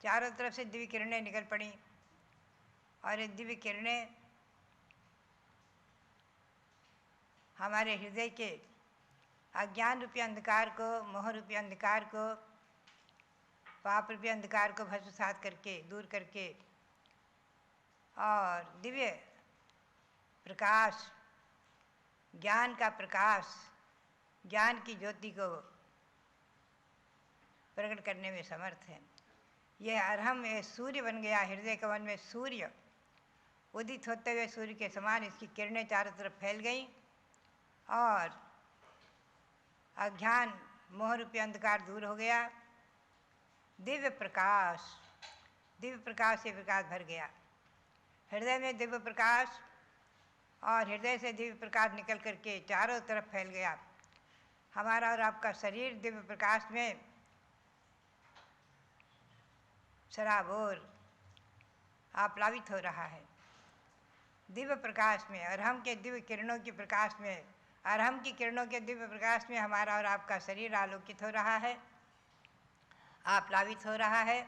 चारों तरफ से दिव्य किरणें निकल पड़ी और ये दिव्य किरणें हमारे हृदय के अज्ञान रूपी अंधकार को, मोह रूपी अंधकार को, पाप रूपी अंधकार को भस्मसात करके, दूर करके और दिव्य प्रकाश, ज्ञान का प्रकाश, ज्ञान की ज्योति को प्रकट करने में समर्थ है। यह अरहम ये सूर्य बन गया। हृदय कमल में सूर्य उदित होते हुए सूर्य के समान इसकी किरणें चारों तरफ फैल गईं और अज्ञान मोह रूपी अंधकार दूर हो गया। दिव्य प्रकाश से प्रकाश भर गया। हृदय में दिव्य प्रकाश और हृदय से दिव्य प्रकाश निकल करके चारों तरफ फैल गया। हमारा और आपका शरीर दिव्य प्रकाश में सराबोर आप्लावित हो रहा है। दिव्य प्रकाश में, अरहम के दिव्य किरणों के प्रकाश में, अरहम की किरणों के दिव्य प्रकाश में हमारा और आपका शरीर आलोकित हो रहा है, आप्लावित हो रहा है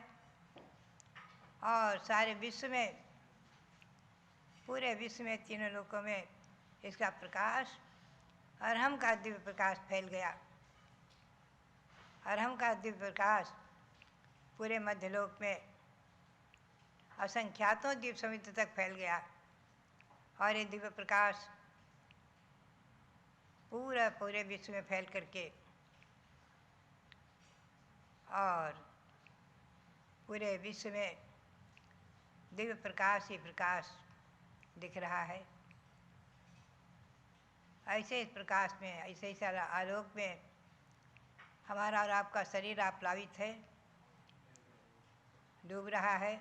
और सारे विश्व में, पूरे विश्व में, तीनों लोकों में इसका प्रकाश, अरहम का दिव्य प्रकाश फैल गया। अरहम का दिव्य प्रकाश पूरे मध्यलोक में असंख्यातों द्वीप समुद्र तक फैल गया और ये दिव्य प्रकाश पूरे विश्व में फैल करके और पूरे विश्व में दिव्य प्रकाश ही प्रकाश दिख रहा है। ऐसे इस प्रकाश में, ऐसे ही सारा आलोक में हमारा और आपका शरीर आप्लावित है, डूब रहा है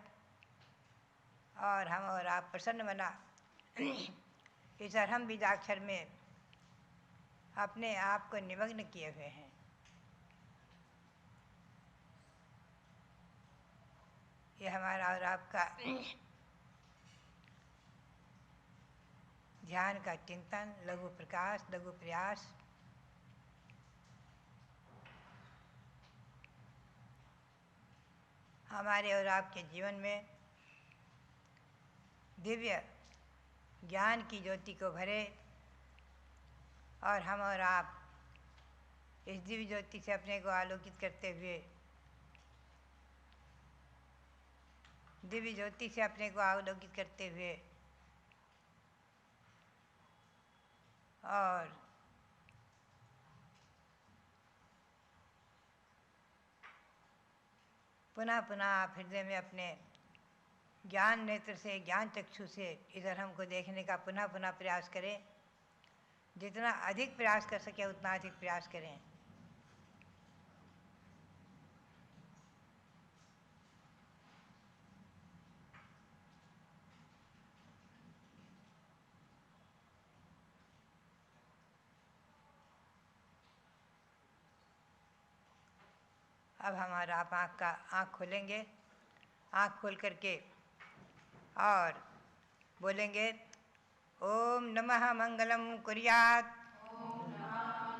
और हम और आप प्रसन्न मना इस अरहम बीजाक्षर में अपने आप को निमग्न किए हुए हैं। ये हमारा और आपका ध्यान का चिंतन, लघु प्रकाश, लघु प्रयास हमारे और आपके जीवन में दिव्य ज्ञान की ज्योति को भरे और हम और आप इस दिव्य ज्योति से अपने को आलोकित करते हुए, दिव्य ज्योति से अपने को आलोकित करते हुए और पुनः पुनः आप हृदय में अपने ज्ञान नेत्र से, ज्ञान चक्षु से इस अरहम को देखने का पुनः पुनः प्रयास करें। जितना अधिक प्रयास कर सके उतना अधिक प्रयास करें। अब हमारा आप आँख खोलेंगे। आँख खोल करके और बोलेंगे ओम नमः मंगलम कुर्यात्,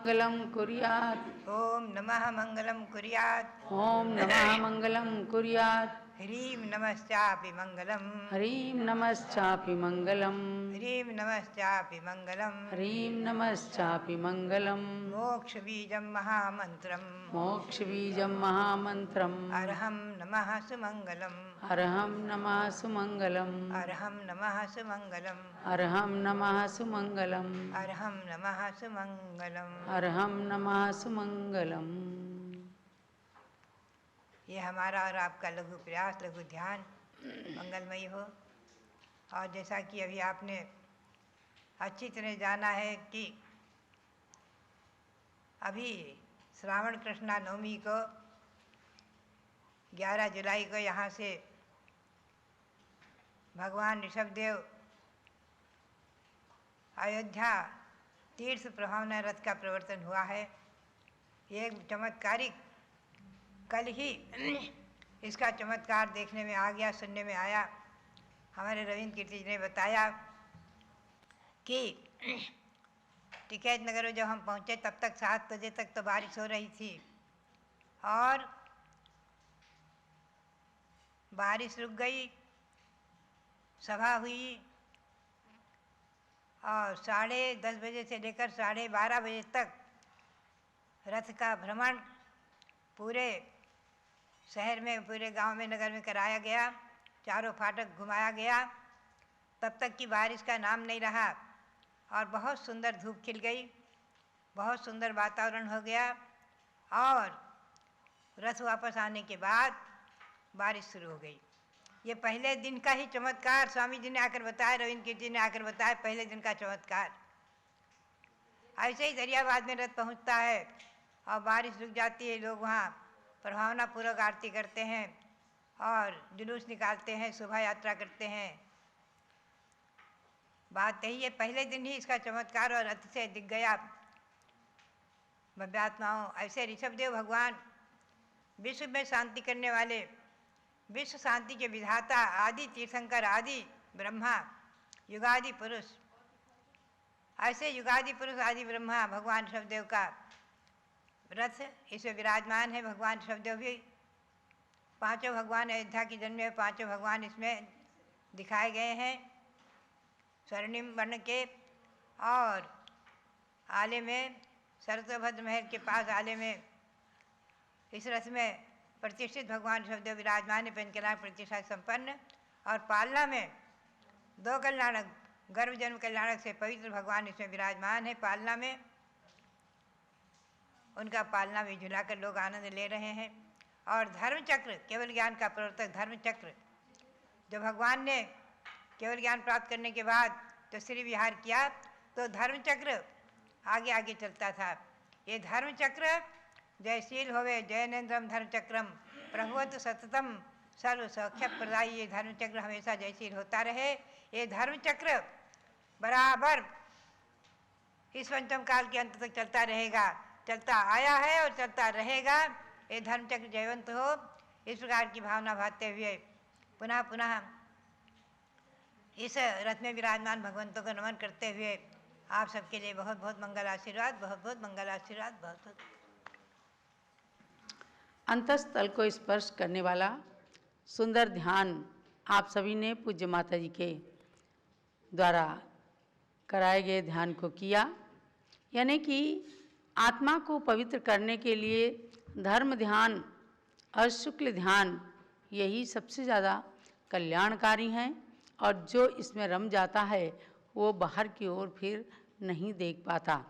मंगलम कुर्यात्, ओम नमः मंगलम कुर्यात्, ओम नमः मंगलम कुर्यात्। ह्रीं नमश्चापि मंगलम, ह्रीं नमश्चापि मंगलम, ह्रीं नमश्चापि मंगलम, ह्रीं नमश्चापि मंगलम। मोक्ष बीजम महामंत्रम, मोक्ष बीजम महामंत्रम, अर्हं नमः सुमंगलम, अर्हं नमः सुमंगलम, अर्हं नमः सुमंगलम, अर्हं नमः सुमंगलम, अर्हं नमः सुमंगलम। अर्हं नमः सुमंगलम। ये हमारा और आपका लघु प्रयास, लघु ध्यान मंगलमयी हो। और जैसा कि अभी आपने अच्छी तरह जाना है कि अभी श्रावण कृष्णा नवमी को 11 जुलाई को यहाँ से भगवान ऋषभदेव अयोध्या तीर्थ प्रभावना रथ का प्रवर्तन हुआ है। ये एक चमत्कारिक, कल ही इसका चमत्कार देखने में आ गया, सुनने में आया। हमारे रविंद्र कीर्ति जी ने बताया कि टिकैत नगर में जब हम पहुँचे तब तक 7 बजे तक तो बारिश हो रही थी और बारिश रुक गई, सभा हुई और 10:30 बजे से लेकर 12:30 बजे तक रथ का भ्रमण पूरे शहर में, पूरे गांव में, नगर में कराया गया। चारों फाटक घुमाया गया। तब तक की बारिश का नाम नहीं रहा और बहुत सुंदर धूप खिल गई, बहुत सुंदर वातावरण हो गया। और रथ वापस आने के बाद बारिश शुरू हो गई। ये पहले दिन का ही चमत्कार स्वामी जी ने आकर बताया, रविंद्र कीर्ति जी ने आकर बताया, पहले दिन का चमत्कार। ऐसे ही दरियाबाद में रथ पहुंचता है और बारिश रुक जाती है, लोग वहाँ प्रभावना पूर्वक आरती करते हैं और जुलूस निकालते हैं, शोभा यात्रा करते हैं। बात यही है, पहले दिन ही इसका चमत्कार और रथ से दिख गया भव्यात्माओं। ऐसे ऋषभदेव भगवान विश्व में शांति करने वाले, विश्व शांति के विधाता, आदि तीर्थंकर, आदि ब्रह्मा, युगादि पुरुष। ऐसे युगादि पुरुष, आदि ब्रह्मा भगवान ऋषभदेव का रथ इसमें विराजमान है। भगवान ऋषभदेव भी, 5 भगवान अयोध्या की जन्म में 5 भगवान इसमें दिखाए गए हैं स्वर्णिम वर्ण के। और आले में सरस्वभद्र महल के पास आले में इस रथ में प्रतिष्ठित भगवान ऋषभदेव विराजमान है, पंचकल्याण प्रतिष्ठा संपन्न। और पालना में 2 कल्याणक, गर्भ जन्म कल्याणक से पवित्र भगवान इसमें विराजमान है। पालना में उनका पालना भी झुलाकर लोग आनंद ले रहे हैं। और धर्मचक्र, केवल ज्ञान का प्रवर्तक धर्मचक्र, जो भगवान ने केवल ज्ञान प्राप्त करने के बाद तो श्री विहार किया, तो धर्मचक्र आगे आगे चलता था। ये धर्मचक्र जयशील होवे जयनेन्द्रम धर्मचक्रम प्रभुवत सततम सर्व सौख्य प्रदायी। ये धर्मचक्र हमेशा जयशील होता रहे। ये धर्मचक्र बराबर इस पंचम काल के अंत तक चलता रहेगा, चलता आया है और चलता रहेगा। ये धर्मचक्र जयवंत हो, इस प्रकार की भावना भाते हुए पुनः पुनः इस रथ में विराजमान भगवंतों को नमन करते हुए आप सबके लिए बहुत बहुत मंगल आशीर्वाद, बहुत बहुत मंगल आशीर्वाद, बहुत बहुत। अंतस्थल को स्पर्श करने वाला सुंदर ध्यान आप सभी ने पूज्य माता जी के द्वारा कराए गए ध्यान को किया। यानी कि आत्मा को पवित्र करने के लिए धर्म ध्यान और शुक्ल ध्यान यही सबसे ज़्यादा कल्याणकारी हैं। और जो इसमें रम जाता है वो बाहर की ओर फिर नहीं देख पाता।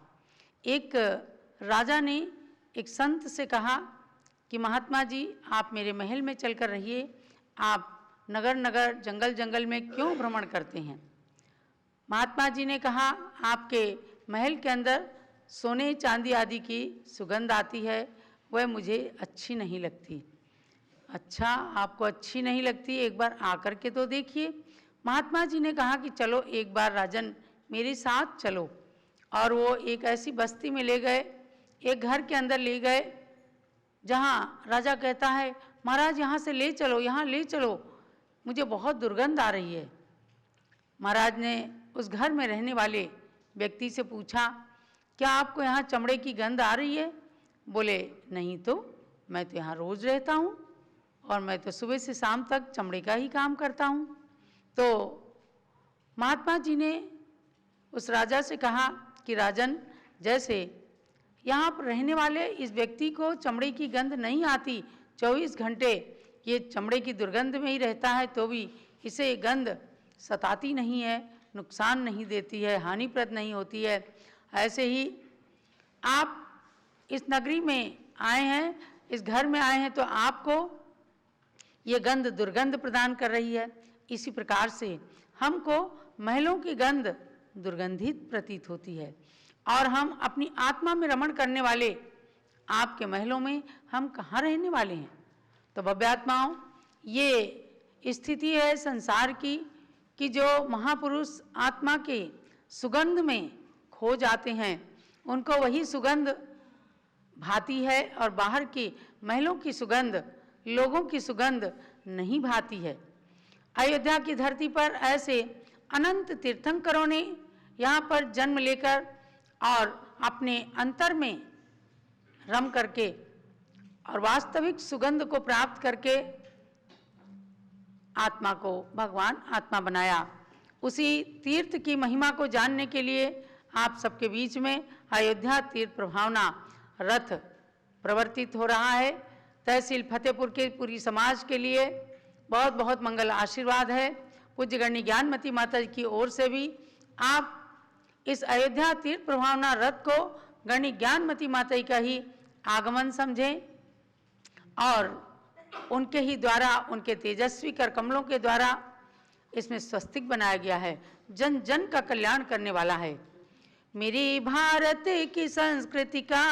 एक राजा ने एक संत से कहा कि महात्मा जी, आप मेरे महल में चलकर रहिए, आप नगर नगर, जंगल जंगल में क्यों भ्रमण करते हैं। महात्मा जी ने कहा, आपके महल के अंदर सोने चांदी आदि की सुगंध आती है, वह मुझे अच्छी नहीं लगती। अच्छा, आपको अच्छी नहीं लगती, एक बार आकर के तो देखिए। महात्मा जी ने कहा कि चलो एक बार राजन मेरे साथ चलो। और वो एक ऐसी बस्ती में ले गए, एक घर के अंदर ले गए, जहाँ राजा कहता है, महाराज यहाँ से ले चलो, यहाँ ले चलो, मुझे बहुत दुर्गंध आ रही है। महाराज ने उस घर में रहने वाले व्यक्ति से पूछा, क्या आपको यहाँ चमड़े की गंध आ रही है। बोले, नहीं तो, मैं तो यहाँ रोज़ रहता हूँ। और मैं तो सुबह से शाम तक चमड़े का ही काम करता हूँ। तो महात्मा जी ने उस राजा से कहा कि राजन, जैसे यहाँ पर रहने वाले इस व्यक्ति को चमड़े की गंध नहीं आती, 24 घंटे ये चमड़े की दुर्गंध में ही रहता है, तो भी इसे गंध सताती नहीं है, नुकसान नहीं देती है, हानिप्रद नहीं होती है। ऐसे ही आप इस नगरी में आए हैं, इस घर में आए हैं, तो आपको ये गंध दुर्गंध प्रदान कर रही है। इसी प्रकार से हमको महलों की गंध दुर्गंधित प्रतीत होती है, और हम अपनी आत्मा में रमण करने वाले आपके महलों में हम कहाँ रहने वाले हैं। तो भव्यात्माओं, ये स्थिति है संसार की कि जो महापुरुष आत्मा के सुगंध में खो जाते हैं, उनको वही सुगंध भाती है, और बाहर के महलों की सुगंध, लोगों की सुगंध नहीं भाती है। अयोध्या की धरती पर ऐसे अनंत तीर्थंकरों ने यहाँ पर जन्म लेकर और अपने अंतर में रम करके और वास्तविक सुगंध को प्राप्त करके आत्मा को भगवान आत्मा बनाया। उसी तीर्थ की महिमा को जानने के लिए आप सबके बीच में अयोध्या तीर्थ प्रभावना रथ प्रवर्तित हो रहा है। तहसील फतेहपुर के पूरी समाज के लिए बहुत बहुत मंगल आशीर्वाद है। पूज्य गणनी ज्ञानमती माता जी की ओर से भी आप इस अयोध्या तीर्थ प्रभावना रथ को गणनी ज्ञानमती माता जी का ही आगमन समझें, और उनके ही द्वारा, उनके तेजस्वी कर कमलों के द्वारा इसमें स्वस्तिक बनाया गया है। जन जन का कल्याण करने वाला है। मेरी भारत की संस्कृति का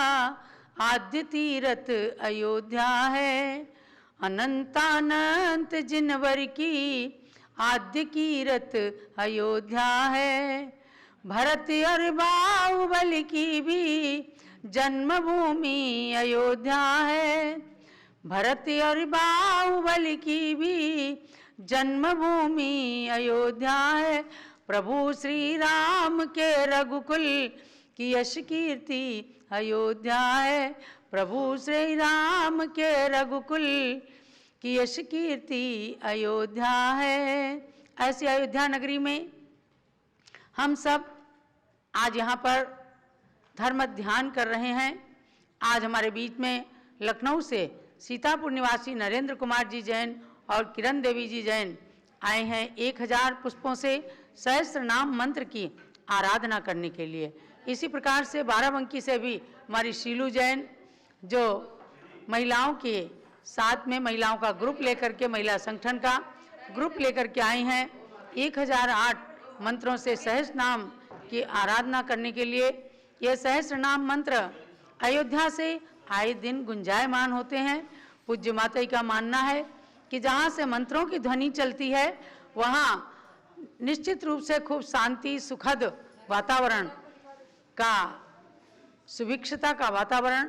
आद्य तीर्थ अयोध्या है, अनंतानंत जिनवर की आद्य कीरत अयोध्या है। भरत और बाहुबल की भी जन्मभूमि अयोध्या है, भरत और बाहुबल की भी जन्मभूमि अयोध्या है। प्रभु श्री राम के रघुकुल की यश कीर्ति अयोध्या है, प्रभु श्री राम के रघुकुल की यश कीर्ति अयोध्या है। ऐसी अयोध्या नगरी में हम सब आज यहाँ पर धर्म ध्यान कर रहे हैं। आज हमारे बीच में लखनऊ से सीतापुर निवासी नरेंद्र कुमार जी जैन और किरण देवी जी जैन आए हैं 1000 पुष्पों से सहस्त्र नाम मंत्र की आराधना करने के लिए। इसी प्रकार से बाराबंकी से भी हमारी शीलू जैन, जो महिलाओं के साथ में महिलाओं का ग्रुप लेकर के, महिला संगठन का ग्रुप लेकर के आए हैं 1008 मंत्रों से सहस्त्र नाम की आराधना करने के लिए। यह सहस्त्र नाम मंत्र अयोध्या से आए दिन गुंजायमान होते हैं। पूज्य माता जी का मानना है कि जहाँ से मंत्रों की ध्वनि चलती है, वहाँ निश्चित रूप से खूब शांति, सुखद वातावरण का, सुभिक्षता का वातावरण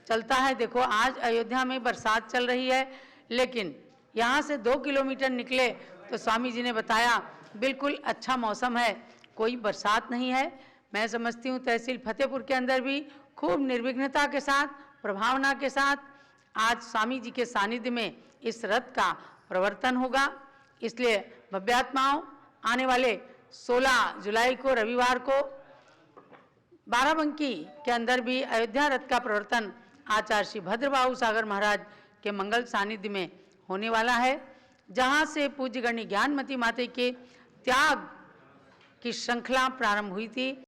चलता है। देखो, आज अयोध्या में बरसात चल रही है, लेकिन यहाँ से 2 किलोमीटर निकले तो स्वामी जी ने बताया बिल्कुल अच्छा मौसम है, कोई बरसात नहीं है। मैं समझती हूँ तहसील फतेहपुर के अंदर भी खूब निर्विघ्नता के साथ, प्रभावना के साथ आज स्वामी जी के सानिध्य में इस रथ का प्रवर्तन होगा। इसलिए भव्यात्माओं, आने वाले 16 जुलाई को रविवार को बाराबंकी के अंदर भी अयोध्या रथ का प्रवर्तन आचार्य श्री भद्रबाहु सागर महाराज के मंगल सानिध्य में होने वाला है, जहाँ से पूज्य गणनी ज्ञानमती माता के त्याग की श्रृंखला प्रारंभ हुई थी।